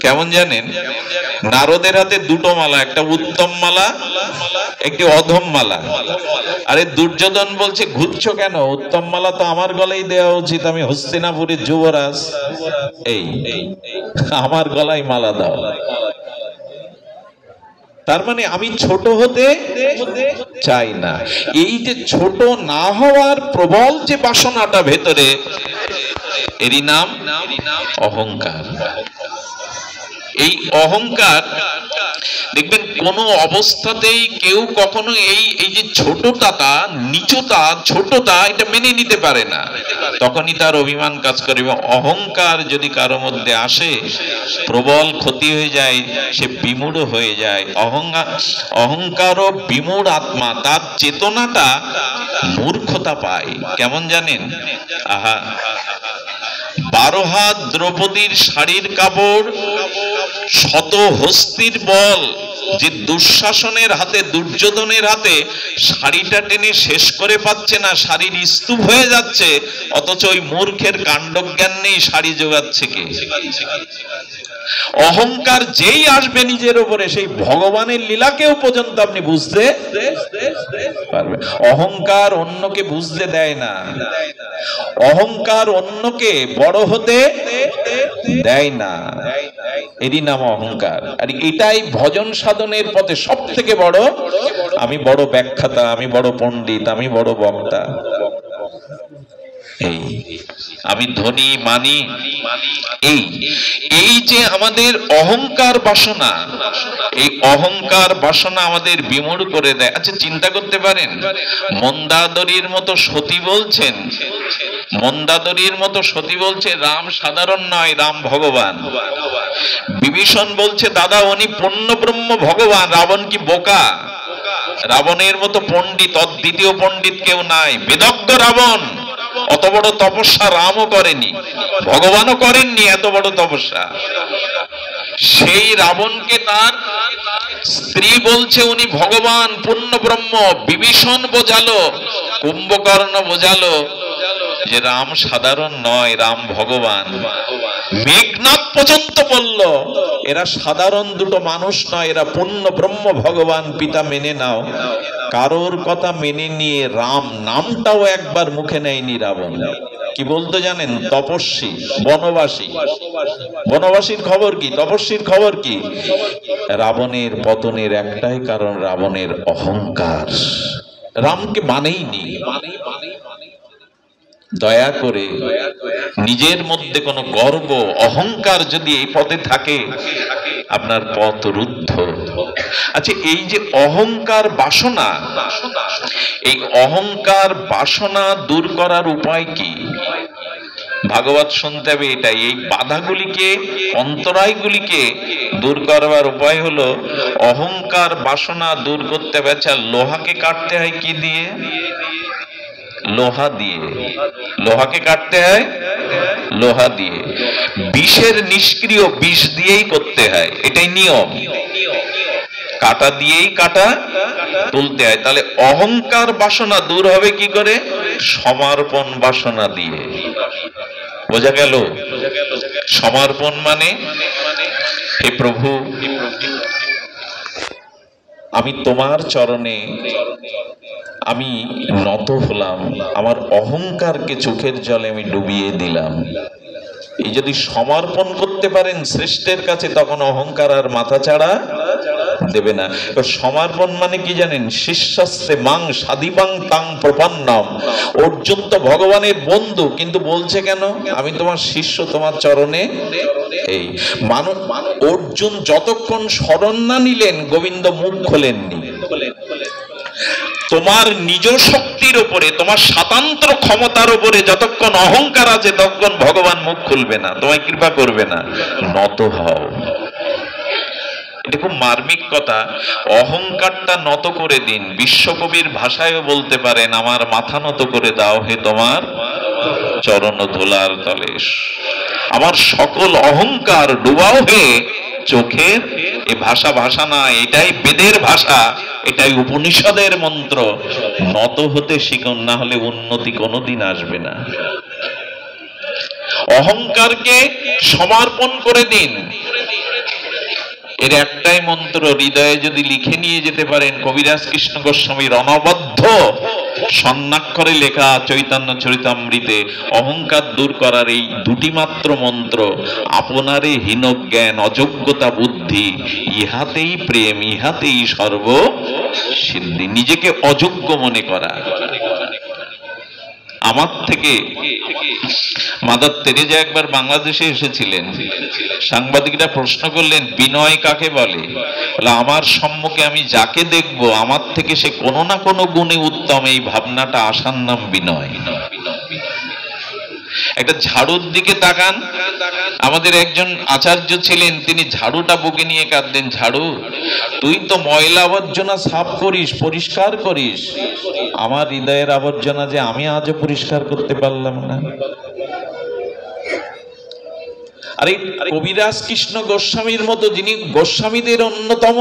কেমন জানেন? নারদের হাতে দুটো মালা, একটা উত্তম মালা, একটি অধম মালা। আরে দুর্যোধন বলছে ঘুরছো কেন? উত্তম মালা তো আমার গলায় দেওয়া উচিত, আমি হস্তিনাপুরের যুবরাজ, এই আমার গলায় মালা দাও। তার মানে আমি ছোট হতে চাই না। এই যে ছোট না হওয়ার প্রবল যে বাসনাটা ভেতরে, এরই নাম অহংকার। এই অহংকার দেখবেন কোন অবস্থাতেই কেউ কখনো এই যে ছোটতা, নিচুতা, ছোটতা এটা মেনে নিতে পারে না, তখনই তার অভিমান কাজ করে। অহংকার যদি কারো মধ্যে আসে, প্রবল ক্ষতি হয়ে যায়, সে বিমূঢ় হয়ে যায়। অহংকার ও বিমূঢ় আত্মা, তার চেতনাটা মূর্খতা পায়। কেমন জানেন? আহা, 12 হাত দ্রৌপদীর শাড়ির কাপড়, শত হস্তির বল, যে দুঃশাসনের হাতে, দুর্যোধনের হাতে শাড়িটা টেনে শেষ করে পাচ্ছে না, শাড়ির স্তূপ হয়ে যাচ্ছে, অথচ ওই মূর্খের কাণ্ডজ্ঞান নেই, শাড়ি জোগাচ্ছে কে? অহংকার যেই আসবে নিজের উপরে, সেই ভগবানের লীলাকেও পর্যন্ত আপনি বুঝতে পারবেন। অহংকার অন্যকে বুঝতে দেয় না, অহংকার অন্যকে বড় হতে দেয় না, এরই নাম অহংকার। আর এটাই ভজন সাধনের পথে সব থেকে বড়। আমি বড় ব্যাখ্যাতা, আমি বড় পণ্ডিত, আমি বড় বক্তা, এই আমি ধনী মানি, এই যে আমাদের অহংকার বাসনা, এই অহংকার বাসনা আমাদের বিমূঢ় করে দেয়। আচ্ছা, চিন্তা করতে পারেন, মন্দাদরীর মতো সতী বলছেন, মন্দাদরীর মতো সতী বলছে রাম সাধারণ নয়, রাম ভগবান। বিভীষণ বলছে দাদা উনি পূর্ণ ব্রহ্ম ভগবান। রাবণ কি বোকা? রাবণের মতো পণ্ডিত, অদ্বিতীয় পণ্ডিত কেউ নাই। বেদজ্ঞ রাবণ, অত বড় তপস্যা রামও করেনি, ভগবানও করেননি এত বড় তপস্যা। সেই রাবণকে তার স্ত্রী বলছে উনি ভগবান, পূর্ণ ব্রহ্ম। বিভীষণ বোঝালো, কুম্ভকর্ণ বোঝালো যে রাম সাধারণ নয়, রাম ভগবান। মেঘনাদ পর্যন্ত বলল এরা সাধারণ দুটো মানুষ নয়, এরা পূর্ণ ব্রহ্ম ভগবান পিতা, মেনে নাও। কারোর কথা মেনে নিয়ে রাম নামটাও একবার মুখে নেয়নি রাবণ। কি বলতো জানেন? তপস্বী, বনবাসী। বনবাসীর খবর কি, তপস্বীর খবর কি? রাবণের পতনের একটাই কারণ, রাবণের অহংকার। রামকে মানেইনি। দয়া করে নিজের মধ্যে কোনো গর্ব, অহংকার যদি এই পথে থাকে, আপনার পথ রুদ্ধ। আচ্ছা, এই যে অহংকার বাসনা, এই অহংকার বাসনা দূর করার উপায় কি? ভাগবত শুনতে হবে এটাই। এই বাধাগুলিকে, অন্তরায়গুলিকে দূর করবার উপায় হলো অহংকার বাসনা দূর করতে হবে। আচ্ছা, লোহাকে কাটতে হয় কি দিয়ে? লোহা দিয়ে। লোহাকে কাটতে হয় লোহা দিয়ে। বিষের নিষ্ক্রিয়, বিষ দিয়েই করতে হয়, এটাই নিয়ম। কাটা দিয়েই কাটা তুলতে হয়। তাহলে অহংকার বাসনা দূর হবে কি করে? সমর্পণ বাসনা দিয়ে। বোঝা গেল? সমর্পণ মানে, হে প্রভু, আমি তোমার চরণে আমি নত হলাম, আমার অহংকারকে চোখের জলে আমি ডুবিয়ে দিলাম। এই যদি সমর্পণ করতে পারেন শ্রেষ্ঠের কাছে, তখন অহংকার আর মাথা চাড়া দেবে না। সমর্পণ মানে কি জানেন? শিষ্যস্তে মাং সাধিবাং তাং প্রপন্নম। অর্জুন তো ভগবানের বন্ধু, কিন্তু বলছে কেন? আমি তোমার শিষ্য, তোমার চরণে। এই অর্জুন যতক্ষণ শরণ না নিলেন, গোবিন্দ মুখ খোলেননি। তোমার নিজ শক্তির উপরে, তোমার স্বাতন্ত্র ক্ষমতার উপরে যতক্ষণ অহংকার আছে, ততক্ষণ ভগবান মুখ খুলবে না, তোমায় কৃপা করবে না। নত হও। এটা খুব মার্মিক কথা। অহংকারটা নত করে দিন। বিশ্বকবির ভাষায়ও বলতে পারেন, আমার মাথা নত করে দাও হে তোমার চরণ ধুলার তলে। আমার সকল অহংকার ডুবাও হে চোখের। এ ভাষা ভাষা না, এটাই বেদের ভাষা, এটাই উপনিষদের মন্ত্র। নত হতে শিখুন, না হলে উন্নতি কোনোদিন আসবে না। অহংকারকে সমর্পণ করে দিন। এর একটাই মন্ত্র, হৃদয়ে যদি লিখে নিয়ে যেতে পারেন, কবিরাজ কৃষ্ণ গোস্বামীর অনবদ্য স্বর্ণাক্ষরে লেখা চৈতন্য চরিতামৃতে অহংকার দূর করার এই দুটি মাত্র মন্ত্র, আপনারে হীন জ্ঞান অযোগ্যতা বুদ্ধি, ইহাতেই প্রেম ইহাতেই সর্ব সিদ্ধি। নিজেকে অযোগ্য মনে করা, আমার থেকে মাদার তেরেজা একবার বাংলাদেশে এসেছিলেন। সাংবাদিকরা প্রশ্ন করলেন, বিনয় কাকে বলে? বলে, আমার সম্মুখে আমি যাকে দেখবো আমার থেকে সে কোনো না কোনো গুণে উত্তম, এই ভাবনাটা আসার নাম বিনয়। একটা ঝাড়ুর দিকে তাকান, আমাদের একজন আচার্য ছিলেন, তিনি ঝাড়ুটা বুকে নিয়ে কাঁদলেন, ঝাড়ু তুই তো ময়লা আবর্জনা সাফ করিস, পরিষ্কার করিস, আমার হৃদয়ের আবর্জনা যে আমি আজও পরিষ্কার করতে পারলাম না। আরে কবিরাজ কৃষ্ণ গোস্বামীর মতো, যিনি গোস্বামীদের অন্যতম,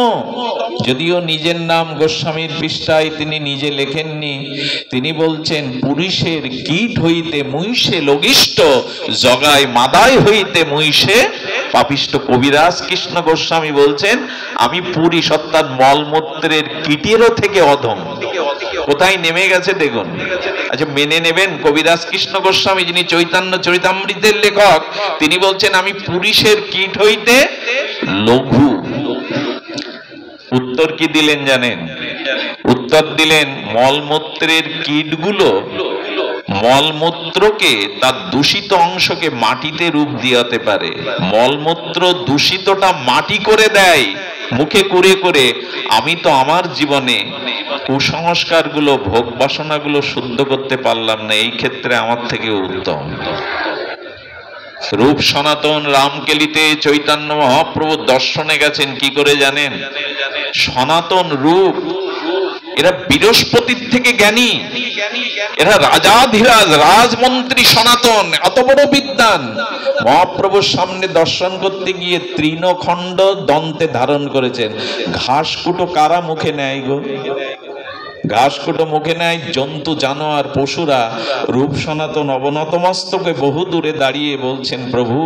যদিও নিজের নাম গোস্বামীর পৃষ্ঠায় তিনি নিজে লেখেননি, তিনি বলছেন, পুরুষের কীট হইতে মুইষে লঘিষ্ঠ, জগায় মাদায় হইতে মুইষে পাপিষ্ঠ। কবিরাজ কৃষ্ণ গোস্বামী বলছেন, আমি পুরী সত্তার মলমূত্রের কীটেরও থেকে অধম। কোথায় নেমে গেছে দেখুন। আচ্ছা, মেনে নেবেন কবিরাজ কৃষ্ণ গোস্বামী, যিনি চৈতন্য চরিতামৃতের লেখক, তিনি বলছেন আমি পুরুষের কীট হইতে লঘু। উত্তর কি দিলেন জানেন? উত্তর দিলেন, মলমূত্রের কীটগুলো মলমূত্রকে, তার দূষিত অংশকে মাটিতে রূপ দিয়াতে পারে। মলমূত্র দূষিতটা মাটি করে দেয় মুখে করে করে। আমি তো আমার জীবনে কুসংস্কারগুলো, ভোগ বাসনাগুলো শুদ্ধ করতে পারলাম না, এই ক্ষেত্রে আমার থেকে উত্তম। রূপ সনাতন রামকেলিতে চৈতন্য মহাপ্রভু দর্শনে গেছেন কি করে জানেন? সনাতন রূপ, এরা বৃহস্পতির থেকে জ্ঞানী, এরা রাজাধিরাজ রাজমন্ত্রী সনাতন, এত বড় বিদ্বান। মহাপ্রভুর সামনে দর্শন করতে গিয়ে তৃণখণ্ড দন্তে ধারণ করেছেন। ঘাস কুটো কারা মুখে নেয় গো? ঘাস কুটো মুখে নেয় জন্তু, জানোয়ার, পশুরা। রূপ সনাতন অবনত মস্তকে বহু দূরে দাঁড়িয়ে বলছেন, প্রভু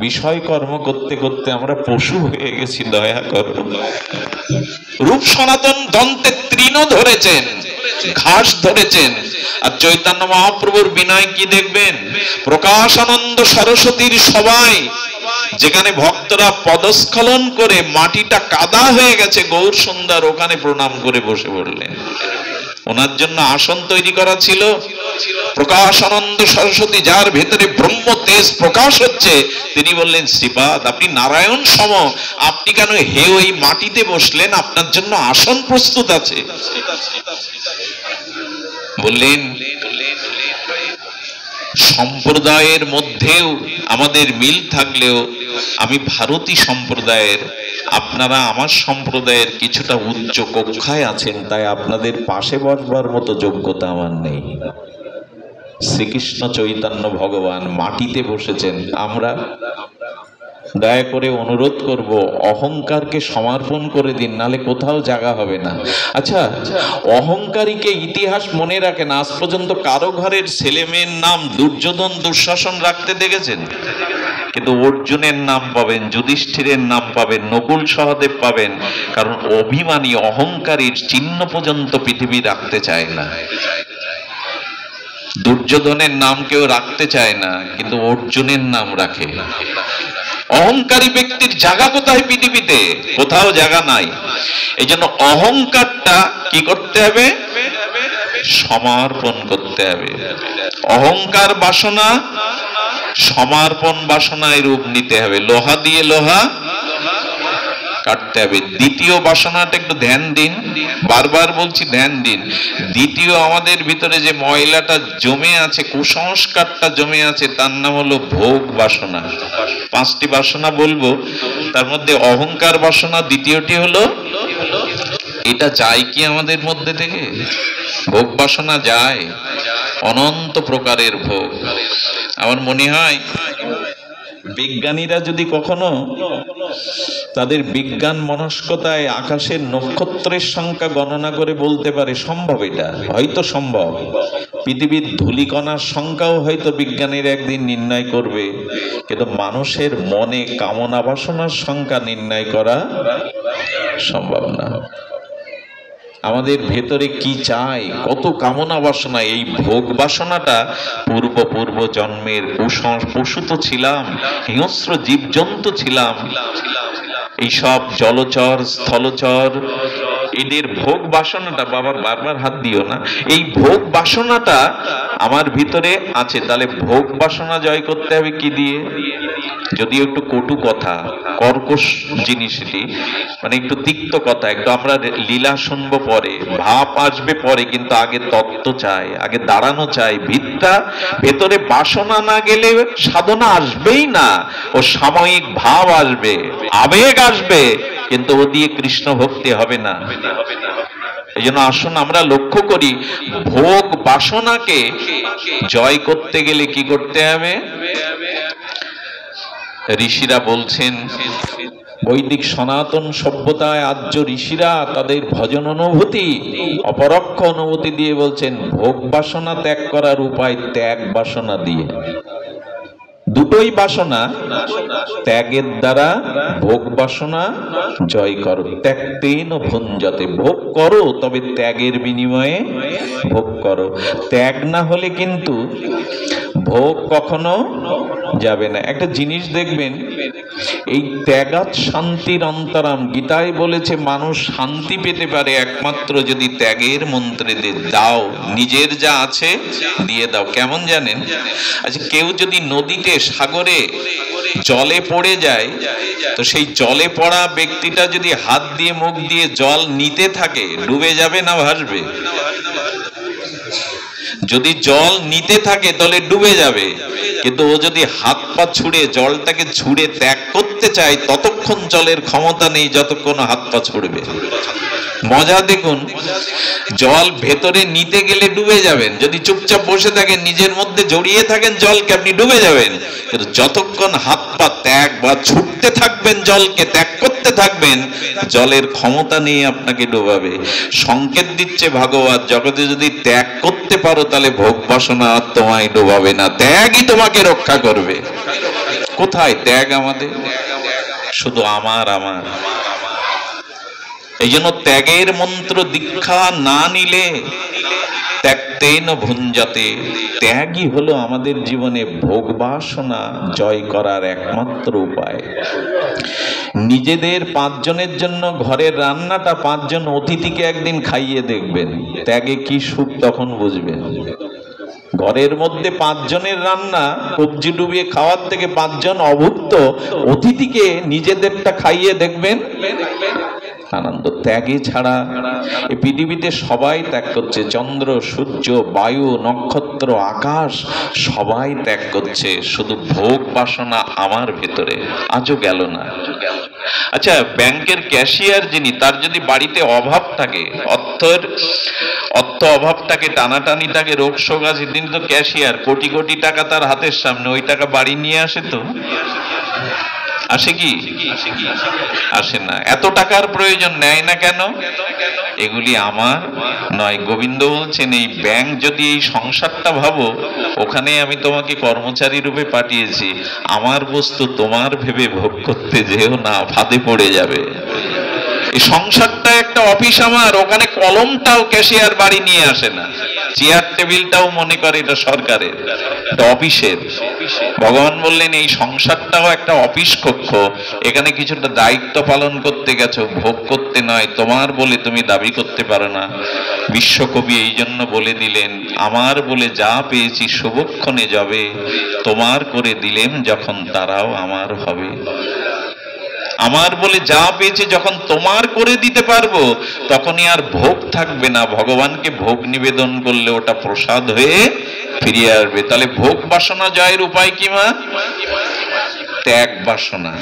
বিষয় কর্ম করতে করতে আমরা পশু হয়ে গেছি, দয়া করো। রূপ সনাতন দন্তে তৃণ ধরেছেন, ঘাস ধরেছেন। আর চৈতন্য মহাপ্রভুর বিনয় কি দেখবেন? প্রকাশানন্দ সরস্বতীর সবাই, যেখানে ভক্তরা পদস্খলন করে মাটিটা কাদা হয়ে গেছে, গৌর সুন্দর ওখানে প্রণাম করে বসে পড়লেন। ওনার জন্য আসন তৈরি করা ছিল। প্রকাশানন্দ সরস্বতী, যার ভেতরে ব্রহ্ম তেজ প্রকাশ হচ্ছে, তিনি বললেন, শ্রীপাদ আপনি নারায়ণ সম, আপনি কেন হে ওই মাটিতে বসলেন? আপনার জন্য আসন প্রস্তুত আছে। বললেন, সম্প্রদায়ের মধ্যেও আমাদের মিল থাকলেও আমি ভারতী সম্প্রদায়ের, আপনারা আমার সম্প্রদায়ের কিছুটা উচ্চ কক্ষায় আছেন, তাই আপনাদের পাশে বসবার মতো যোগ্যতা আমার নেই। শ্রীকৃষ্ণ চৈতন্য ভগবান মাটিতে বসেছেন, আমরা দয়া করে অনুরোধ করব, অহংকারকে সমর্পণ করে দিন, নালে কোথাও জায়গা হবে না। আচ্ছা, অহংকারীকে ইতিহাস মনে রাখেন, আজ পর্যন্ত কারো ঘরের ছেলে মেয়ের নাম দুর্যোধন দুঃশাসন রাখতে দেখেছেন? কিন্তু অর্জুনের নাম পাবেন, যুধিষ্ঠিরের নাম পাবেন, নকুল সহদেব পাবেন, কারণ অভিমানী অহংকারীর চিহ্ন পর্যন্ত পৃথিবী রাখতে চায় না। দুর্যোধনের নাম কেউ রাখতে চায় না, কিন্তু অর্জুনের নাম রাখে। অহংকারী ব্যক্তির জায়গা কোথায় পৃথিবীতে? কোথাও জায়গা নাই। এই জন্য অহংকারটা কি করতে হবে? সমর্পণ করতে হবে। অহংকার বাসনা সমর্পণ বাসনায় রূপ নিতে হবে। লোহা দিয়ে লোহা কাটতে হবে। দ্বিতীয় বাসনাটা একটু ধ্যান দিন, বারবার বলছি ধ্যান দিন। দ্বিতীয় আমাদের ভিতরে যে ময়লাটা জমে আছে, কুসংস্কারটা জমে আছে, তার নাম হলো ভোগ বাসনা। 5টি বাসনা বলবো, তার মধ্যে অহংকার বাসনা দ্বিতীয়টি হলো। এটা যায় কি আমাদের মধ্যে থেকে? ভোগ বাসনা যায়, অনন্ত প্রকারের ভোগ। আমার মনে হয় বিজ্ঞানীরা যদি কখনো তাদের বিজ্ঞান মনস্কতায় আকাশের নক্ষত্রের সংখ্যা গণনা করে বলতে পারে, সম্ভব, এটা হয়তো সম্ভব। পৃথিবীর ধূলিকণার সংখ্যাও হয়তো বিজ্ঞানীরা একদিন নির্ণয় করবে, কিন্তু মানুষের মনে কামনা বাসনার সংখ্যা নির্ণয় করা সম্ভব না। আমাদের ভেতরে কি চাই, কত কামনা বাসনা। এই ভোগ বাসনাটা পূর্ব জন্মের পশু তো ছিলাম, হিংস্র জীবজন্তু ছিলাম, এইসব জলচর স্থলচর এদের ভোগ বাসনাটা, বাবা বারবার হাত দিও না, এই ভোগ বাসনাটা আমার ভিতরে আছে। তাহলে ভোগ বাসনা জয় করতে হবে কি দিয়ে? যদিও একটু কটু কথা, কর্কশ জিনিস এটি, মানে একটু তিক্ত কথা, একটু আমরা লীলা শুনবো পরে, ভাব আসবে পরে, কিন্তু আগে তত্ত্ব চাই, আগে দাঁড়ানো চাই। ভিতটা ভেতরে বাসনা না গেলে সাধনা আসবেই না। ও সাময়িক ভাব আসবে, আবেগ আসবে, কিন্তু ও দিয়ে কৃষ্ণ ভক্তি হবে না। এই জন্য আসুন আমরা লক্ষ্য করি, ভোগ বাসনাকে জয় করতে গেলে কি করতে হবে? ঋষিরা বলছেন, বৈদিক সনাতন সভ্যতায় আর্য ঋষিরা তাদের ভজন অনুভূতি, অপরোক্ষ অনুভূতি দিয়ে বলছেন ভোগ বাসনা ত্যাগ করার উপায় ত্যাগ বাসনা দিয়ে। দুটোই বাসনা, ত্যাগের দ্বারা ভোগ বাসনা জয় করো। ত্যাগতেন ভুঞ্জতে, ভোগ করো তবে ত্যাগের বিনিময়ে ভোগ করো। ত্যাগ না হলে কিন্তু ভোগ কখনো যাবে না। একটা জিনিস দেখবেন, এই ত্যাগাৎ শান্তির অন্তরাম, গীতায় বলেছে মানুষ শান্তি পেতে পারে একমাত্র যদি ত্যাগের মন্ত্রে দাও, নিজের যা আছে দিয়ে দাও। কেমন জানেন? আচ্ছা, কেউ যদি নদীতে, সাগরে জলে পড়ে যায়, তো সেই জলে পড়া ব্যক্তিটা যদি হাত দিয়ে মুখ দিয়ে জল নিতে থাকে, ডুবে যাবে না ভাসবে? যদি জল নিতে থাকে তাহলে ডুবে যাবে, কিন্তু ও যদি হাত পা ছুড়ে জলটাকে ছুড়ে ত্যাগ করতে চায়, ততক্ষণ জলের ক্ষমতা নেই যতক্ষণ হাত পা ছুড়বে। মজা দেখুন, জল ভেতরে নিতে গেলে ডুবে যাবেন, যদি চুপচাপ বসে থাকেন, নিজের মধ্যে জড়িয়ে থাকেন জলকে, আপনি ডুবে যাবেন। কিন্তু যতক্ষণ হাত পা ত্যাগ বা ছুটতে থাকবেন, জলকে ত্যাগ করতে থাকবেন, জলের ক্ষমতা নিয়ে আপনাকে ডোবাবে। সংকেত দিচ্ছে ভাগবত, জগতে যদি ত্যাগ করতে পারো তাহলে ভোগ বাসনা আর তোমায় ডোবাবে না, ত্যাগই তোমাকে রক্ষা করবে। কোথায় ত্যাগ আমাদের? শুধু আমার আমার। এই জন্য ত্যাগের মন্ত্র দীক্ষা না নিলে ত্যাগতেন ভুঞ্জতে, ত্যাগই হলো আমাদের জীবনে ভোগ বাসনা জয় করার একমাত্র উপায়। নিজেদের 5 জনের জন্য ঘরের রান্নাটা 5 জন অতিথিকে একদিন খাইয়ে দেখবেন, ত্যাগে কি সুখ তখন বুঝবেন। ঘরের মধ্যে 5 জনের রান্না কবজি ডুবিয়ে খাওয়ার থেকে 5 জন অভুক্ত অতিথিকে নিজেদেরটা খাইয়ে দেখবেন, আনন্দ। ত্যাগে ছাড়া এই পৃথিবীতে সবাই ত্যাগ করছে, চন্দ্র, সূর্য, বায়ু, নক্ষত্র, আকাশ সবাই ত্যাগ করছে, শুধু ভোগ বাসনা আমার ভেতরে আজও গেল না। আচ্ছা, ব্যাংকের ক্যাশিয়ার যিনি, তার যদি বাড়িতে অভাব থাকে, অর্থ অভাব থাকে, টানাটানি থাকে, রোগ শোক আছে, তিনি তো ক্যাশিয়ার, কোটি কোটি টাকা তার হাতের সামনে, ওই টাকা বাড়ি নিয়ে আসে তো? আসে কি? আসে না। এত টাকার প্রয়োজন, নেয় না কেন? এগুলি আমার নয়। গোবিন্দ বলছেন, এই ব্যাংক যদি এই সংসারটা ভাবো, ওখানে আমি তোমাকে কর্মচারী রূপে পাঠিয়েছি, আমার বস্তু তোমার ভেবে ভোগ করতে যেও না, ফাঁদে পড়ে যাবে। এই সংসারটা একটা অফিস আমার, ওখানে কলমটাও ক্যাশিয়ার বাড়ি নিয়ে আসে না, চেয়ার টেবিলটাও মনে করে এটা সরকারের, এটা অফিসের। ভগবান বললেন এই সংসারটাও একটা অফিস কক্ষ, এখানে কিছুটা দায়িত্ব পালন করতে গেছো, ভোগ করতে নয়। তোমার বলে তুমি দাবি করতে পারো না। বিশ্বকবি এই জন্য বলে দিলেন, আমার বলে যা পেয়েছি শুভক্ষণে যাবে, তোমার করে দিলেম যখন তারাও আমার হবে। আমার বলে যা পেয়েছে যখন তোমার করে দিতে পারবো, তখনই আর ভোগ থাকবে না। ভগবানকে ভোগ নিবেদন করলে ওটা প্রসাদ হয়ে ফিরিয়ে আসবে। তাহলে ভোগ বাসনা জয়ের উপায় কি মা? ত্যাগ বাসনা।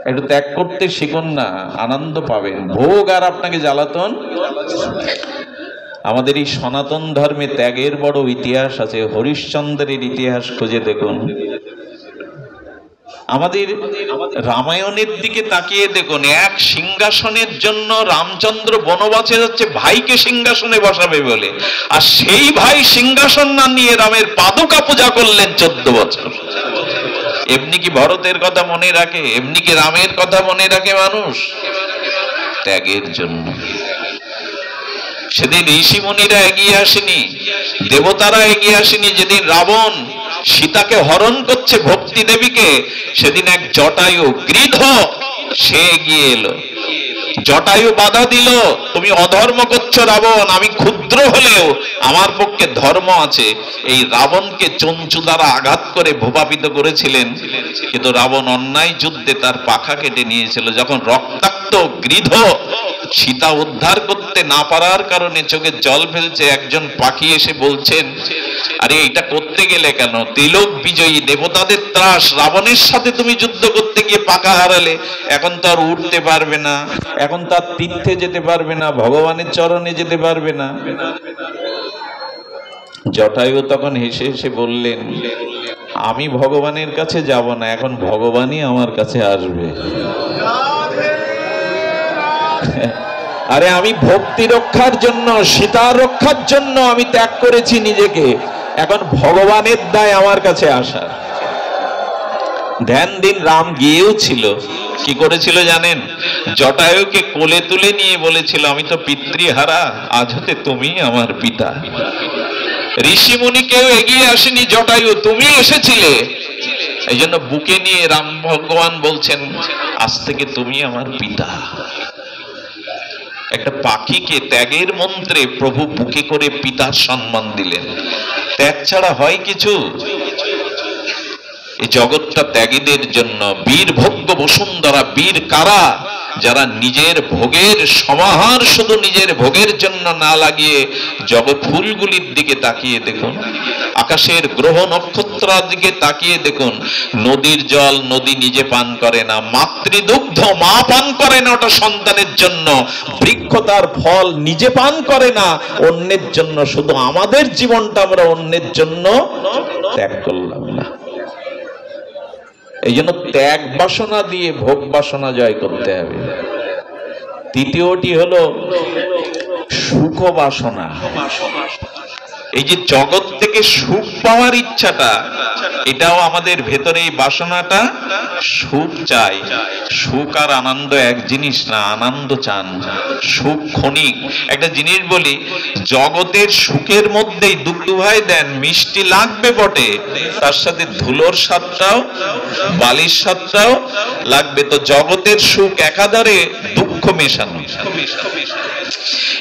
একটু ত্যাগ করতে শিখুন না, আনন্দ পাবেন। ভোগ আর আপনাকে জ্বালাতন। আমাদের এই সনাতন ধর্মে ত্যাগের বড় ইতিহাস আছে। হরিশ্চন্দ্রের ইতিহাস খুঁজে দেখুন, আমাদের রামায়ণের দিকে তাকিয়ে দেখুন, এক সিংহাসনের জন্য রামচন্দ্র বনবাসে যাচ্ছে ভাইকে সিংহাসনে বসাবে বলে, আর সেই ভাই সিংহাসন না নিয়ে রামের পাদুকা পূজা করলেন 14 বছর। এমনি কি ভরতের কথা মনে রাখে? এমনি কি রামের কথা মনে রাখে মানুষ? ত্যাগের জন্য। সেদিন ঋষিমুনিরা এগিয়ে আসেনি, দেবতারা এগিয়ে আসেনি। যেদিন রাবণ সীতাকে হরণ করছে ভক্তি দেবীকে, সেদিন এক জটায়ু গৃধ সে এগিয়ে এলো। জটায়ু বাধা দিল, তুমি অধর্ম করছো রাবণ, আমি ক্ষুদ্র হলেও আমার পক্ষে ধর্ম আছে। এই রাবণকে চঞ্চু দ্বারা আঘাত করে ভূপাপিত করেছিলেন, কিন্তু রাবণ অন্যায় যুদ্ধে তার পাখা কেটে নিয়েছিল। যখন রক্তাক্ত গৃধ সীতা উদ্ধার করতে না পারার কারণে চোখে জল ফেলছে, একজন পাখি এসে বলছেন, আরে এটা করতে গেলে কেন? তিলক বিজয়ী, দেবতাদের ত্রাস, রাবণের সাথে তুমি যুদ্ধ করতে গিয়ে পাখা হারালে, এখন তো আর উঠতে পারবে না, এখন তার তীর্থে যেতে পারবে না, ভগবানের চরণে যেতে পারবে না। জটায়ু তখন হেসে হেসে বললেন, আমি ভগবানের কাছে যাব না, এখন ভগবানই আমার কাছে আসবে। আরে আমি ভক্তি রক্ষার জন্য, সীতা রক্ষার জন্য আমি ত্যাগ করেছি নিজেকে, এখন ভগবানের দায় আমার কাছে আসার। ধ্যান দিন, রাম গিয়েও ছিল, কি করেছিল জানেন? জটায়ুকে কোলে তুলে নিয়ে বলেছিল, আমি তো পিতৃহারা, আজ হতে তুমি আমার পিতা। ঋষিমুনি কেউ এগিয়ে আসেনি, জটায়ু তুমি এসেছিলে। এই জন্য বুকে নিয়ে রাম ভগবান বলছেন, আজ থেকে তুমি আমার পিতা। একটা পাখিকে ত্যাগের মন্ত্রে প্রভু বুকে করে পিতার সম্মান দিলেন। ত্যাগ ছাড়া হয় কিছু? এই জগৎটা ত্যাগীদের জন্য। বীর ভোগ্য বসুন্ধরা, বীর কারা? যারা নিজের ভোগের সমাহার শুধু নিজের ভোগের জন্য না লাগিয়ে জগৎ ফুলগুলির দিকে তাকিয়ে দেখুন, আকাশের গ্রহ নক্ষত্রের দিকে তাকিয়ে দেখুন। নদীর জল নদী নিজে পান করে না, মাতৃদুগ্ধ মা পান করে না ওটা সন্তানের জন্য, বৃক্ষ তার ফল নিজে পান করে না অন্যের জন্য। শুধু আমাদের জীবনটা আমরা অন্যের জন্য ত্যাগ করলাম না। এই জন্য ত্যাগ বাসনা দিয়ে ভোগ বাসনা জয় করতে হবে। তৃতীয়টি হলো সুখ বাসনা। এই যে জগৎ থেকে সুখ পাওয়ার ইচ্ছাটা, এটাও আমাদের ভেতরে, এই বাসনাটা সুখ চাই। সুখ আর আনন্দ এক জিনিস না, আনন্দ চান, সুখ ক্ষণিক। একটা জিনিস বলি, জগতের সুখের মধ্যেই দুভাই দেন, মিষ্টি লাগবে বটে, তার সাথে ধুলোর স্বাদটাও, বালির স্বাদটাও লাগবে। তো জগতের সুখ একাধারে দুঃখ মেশানো।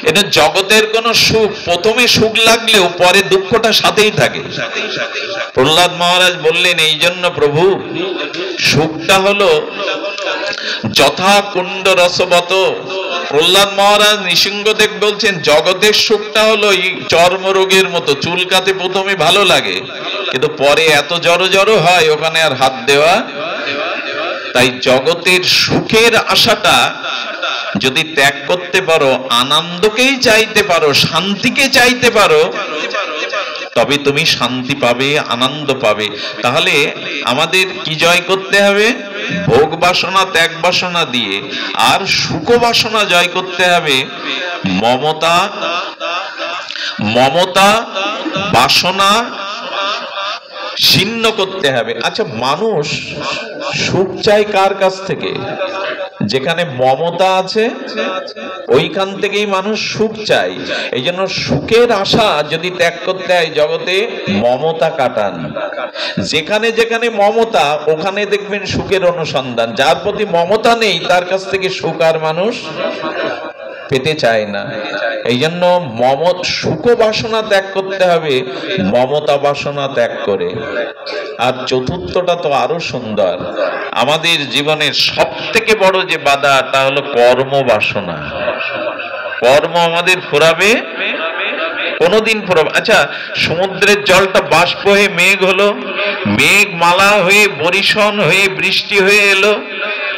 এটা জগতের কোন সুখ প্রথমে সুখ লাগলেও পরে দুঃখটা সাথেই থাকে। প্রহ্লাদ মহারাজ বললেন, এই জন্য প্রভু সুখটা হলো যথা কুণ্ড রসবত। প্রহ্লাদ মহারাজ নৃসিংহদেব বলছেন, জগতের সুখটা হলো চর্মরোগের মতো, চুলকাতে প্রথমে ভালো লাগে, কিন্তু পরে এত জড়ো জড়ো হয় ওখানে আর হাত দেওয়া। তাই জগতের সুখের আশাটা যদি ত্যাগ করতে পারো, আনন্দকেই চাইতে পারো, শান্তিকে চাইতে পারো, তবে তুমি শান্তি পাবে, আনন্দ পাবে। তাহলে আমাদের কি জয় করতে হবে? ভোগ বাসনা ত্যাগ বাসনা দিয়ে। আর সুখ বাসনা জয় করতে হবে মমতা, মমতা বাসনা ছিন্ন করতে হবে। আচ্ছা, মানুষ সুখ চায় কার কাছ থেকে? যেখানে মমতা আছে ওইখান থেকেই মানুষ সুখ চায়। এই জন্য সুখের আশা যদি ত্যাগ করতে হয়, জগতে মমতা কাটান। যেখানে যেখানে মমতা, ওখানে দেখবেন সুখের অনুসন্ধান। যার প্রতি মমতা নেই তার কাছ থেকে সুখ আর মানুষ পেতে চায় না। এই জন্য সুখ বাসনা ত্যাগ করতে হবে মমতা বাসনা ত্যাগ করে। আর চতুর্থটা তো আরো সুন্দর, আমাদের জীবনের সব থেকে বড় যে বাধা, তা হলো কর্ম বাসনা। কর্ম আমাদের ফুরাবে কোনদিন ফুরাবে। আচ্ছা, সমুদ্রের জলটা বাষ্প হয়ে মেঘ হলো, মেঘ মালা হয়ে বরিশন হয়ে বৃষ্টি হয়ে এলো,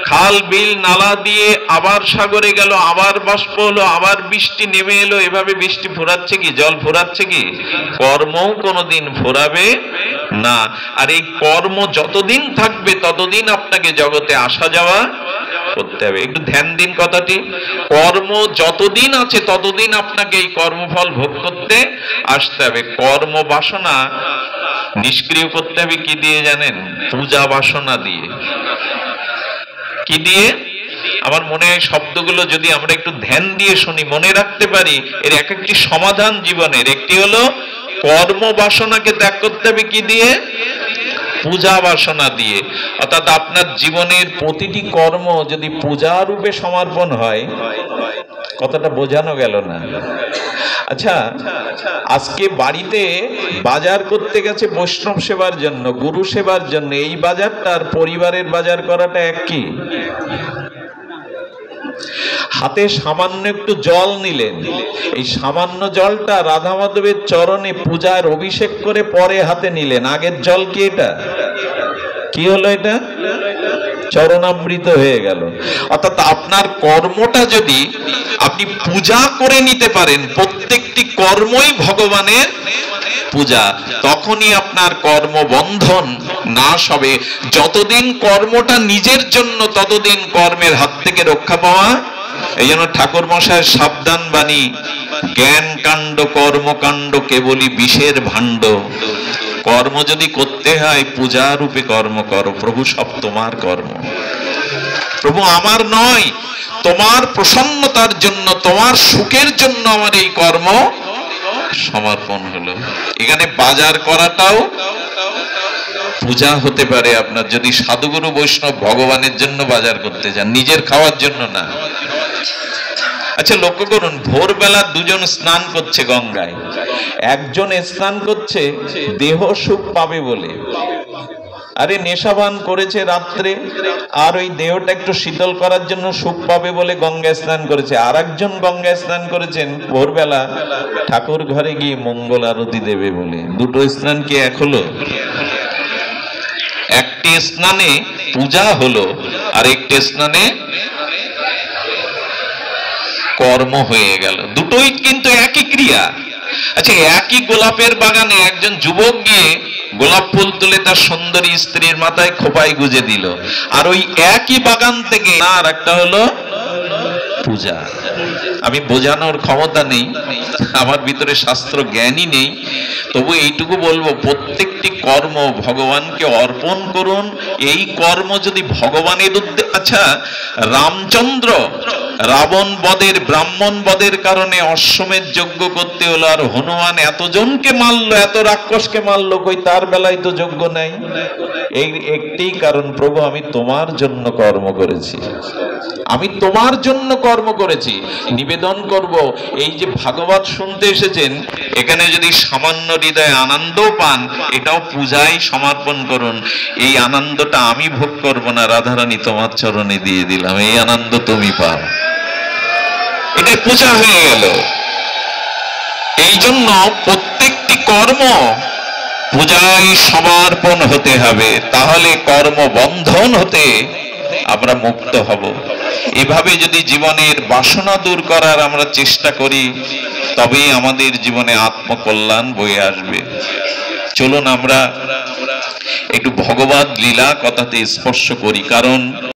খাল বিল নালা দিয়ে আবার সাগরে গেল, আবার বাষ্প হলো, আবার বৃষ্টি নেমে এলো। এভাবে বৃষ্টি ফুরাচ্ছে কি? জল ফুরাচ্ছে কি? কর্মও কোনোদিন ফুরাবে না। আর এই কর্ম যতদিন থাকবে ততদিন আপনাকে জগতে আসা যাওয়া করতে হবে। একটু ধ্যান দিন কথাটি। কর্ম যতদিন আছে ততদিন আপনাকে এই কর্মফল ভোগ করতে আসতে হবে। কর্ম বাসনা নিষ্ক্রিয় করতে হবে কি দিয়ে জানেন? পূজা বাসনা দিয়ে। কি দিয়ে? আমার মনে হয় শব্দগুলো যদি আমরা একটু ধ্যান দিয়ে শুনি, মনে রাখতে পারি, এর এক একটি সমাধান জীবনের। একটি হলো কর্ম বাসনাকে ত্যাগ করতে হবে কি দিয়ে? পূজা বাসনা দিয়ে। অর্থাৎ আপনার জীবনের প্রতিটি কর্ম যদি পূজা রূপে সমর্পণ হয়, কথাটা বোঝানো গেল না? আচ্ছা, আজকে বাড়িতে বাজার করতে গেছে বৈষ্ণব সেবার জন্য, গুরু সেবার জন্য, এই বাজারটা আর পরিবারের বাজার করাটা এক কি? হাতে সামান্য একটু জল নিলেন, এই সামান্য জলটা রাধা মাধবের চরণে পূজার অভিষেক করে পরে হাতে নিলেন, আগের জল কি এটা? কি হলো এটা? চরণামৃত হয়ে গেল। অর্থাৎ আপনার কর্মটা যদি আপনি পূজা করে নিতে পারেন, প্রত্যেকটি কর্মই ভগবানের পূজা, তখনই আপনার কর্মবন্ধন নাশ হবে। যতদিন কর্মটা নিজের জন্য, ততদিন কর্মের হাত থেকে রক্ষা পাওয়া। এই জন্য ঠাকুর মশায়ের সাবধান বাণী, জ্ঞান কাণ্ড কর্মকাণ্ড কেবলই বিষের ভাণ্ড। কর্ম যদি করতে হয় পূজা রূপে কর্ম করো। প্রভু সব তোমার কর্ম, প্রভু আমার নয়, তোমার প্রসন্নতার জন্য, তোমার সুখের জন্য আমার এই কর্ম সমর্পণ হলো। এখানে বাজার করাটাও পূজা হতে পারে আপনার, যদি সাধুগুরু বৈষ্ণব ভগবানের জন্য বাজার করতে যান, নিজের খাওয়ার জন্য না। আচ্ছা লক্ষ্য করুন, ভোরবেলা দুজন স্নান করছে গঙ্গায়। একজন স্নান করছে দেহ সুখ পাবে বলে, আরে নেশাবান করেছে রাত্রে, আর ওই দেহটা একটু শীতল করার জন্য সুখ পাবে বলে গঙ্গা স্নান করেছে। আর একজন গঙ্গা স্নান করেছেন ভোরবেলা ঠাকুর ঘরে গিয়ে মঙ্গল আরতি দেবে বলে। দুটো স্নান কি এক হলো? একটি স্নানে পূজা হলো, আর একটি স্নানে কর্ম হয়ে গেল। দুটোই কিন্তু একই ক্রিয়া। আচ্ছা, একই গোলাপের বাগানে একজন যুবক গিয়ে গোলাপ ফুল তুলে তার সুন্দরী স্ত্রীর মাথায় খোপায় গুজে দিল, আর ওই একই বাগান থেকে আর একটা হলো পূজা। আমি বোঝানোর ক্ষমতা নেই, আমার ভিতরে শাস্ত্র জ্ঞানই নেই, তবু এইটুকু বলবো, প্রত্যেকটি কর্ম ভগবানকে অর্পণ করুন। এই কর্ম যদি ভগবানের উদ্দেশ্যে, আচ্ছা রামচন্দ্র রাবণ বদের, ব্রাহ্মণ বদের কারণে অশ্বমেধ যজ্ঞ করতে হলো, আর হনুমান এতজনকে মারলো, এত রাক্ষসকে মারলো, কই তার বেলায় তো যজ্ঞ নাই। এই একটি কারণ, প্রভু আমি তোমার জন্য কর্ম করেছি, আমি তোমার জন্য কর্ম করেছি। নিবেদন করব, এই যে ভাগবত শুনতে এসেছেন, এখানে যদি সামান্য হৃদয়ে আনন্দ পান, এটাও পূজায় সমর্পণ করুন। এই আনন্দটা আমি ভোগ করব না, রাধারানী তোমার চরণে দিয়ে দিলাম, এই আনন্দ তুমি পাও, এটা পূজা হয়ে গেল। এই জন্য প্রত্যেকটি কর্ম পূজায় সমর্পণ হতে হবে, তাহলে কর্মবন্ধন হতে আমরা মুক্ত হব। এভাবে যদি জীবনের বাসনা দূর করার আমরা চেষ্টা করি, তবেই আমাদের জীবনে আত্মকল্যাণ বয়ে আসবে। চলুন আমরা একটু ভগবদ লীলা কথাতে স্পর্শ করি, কারণ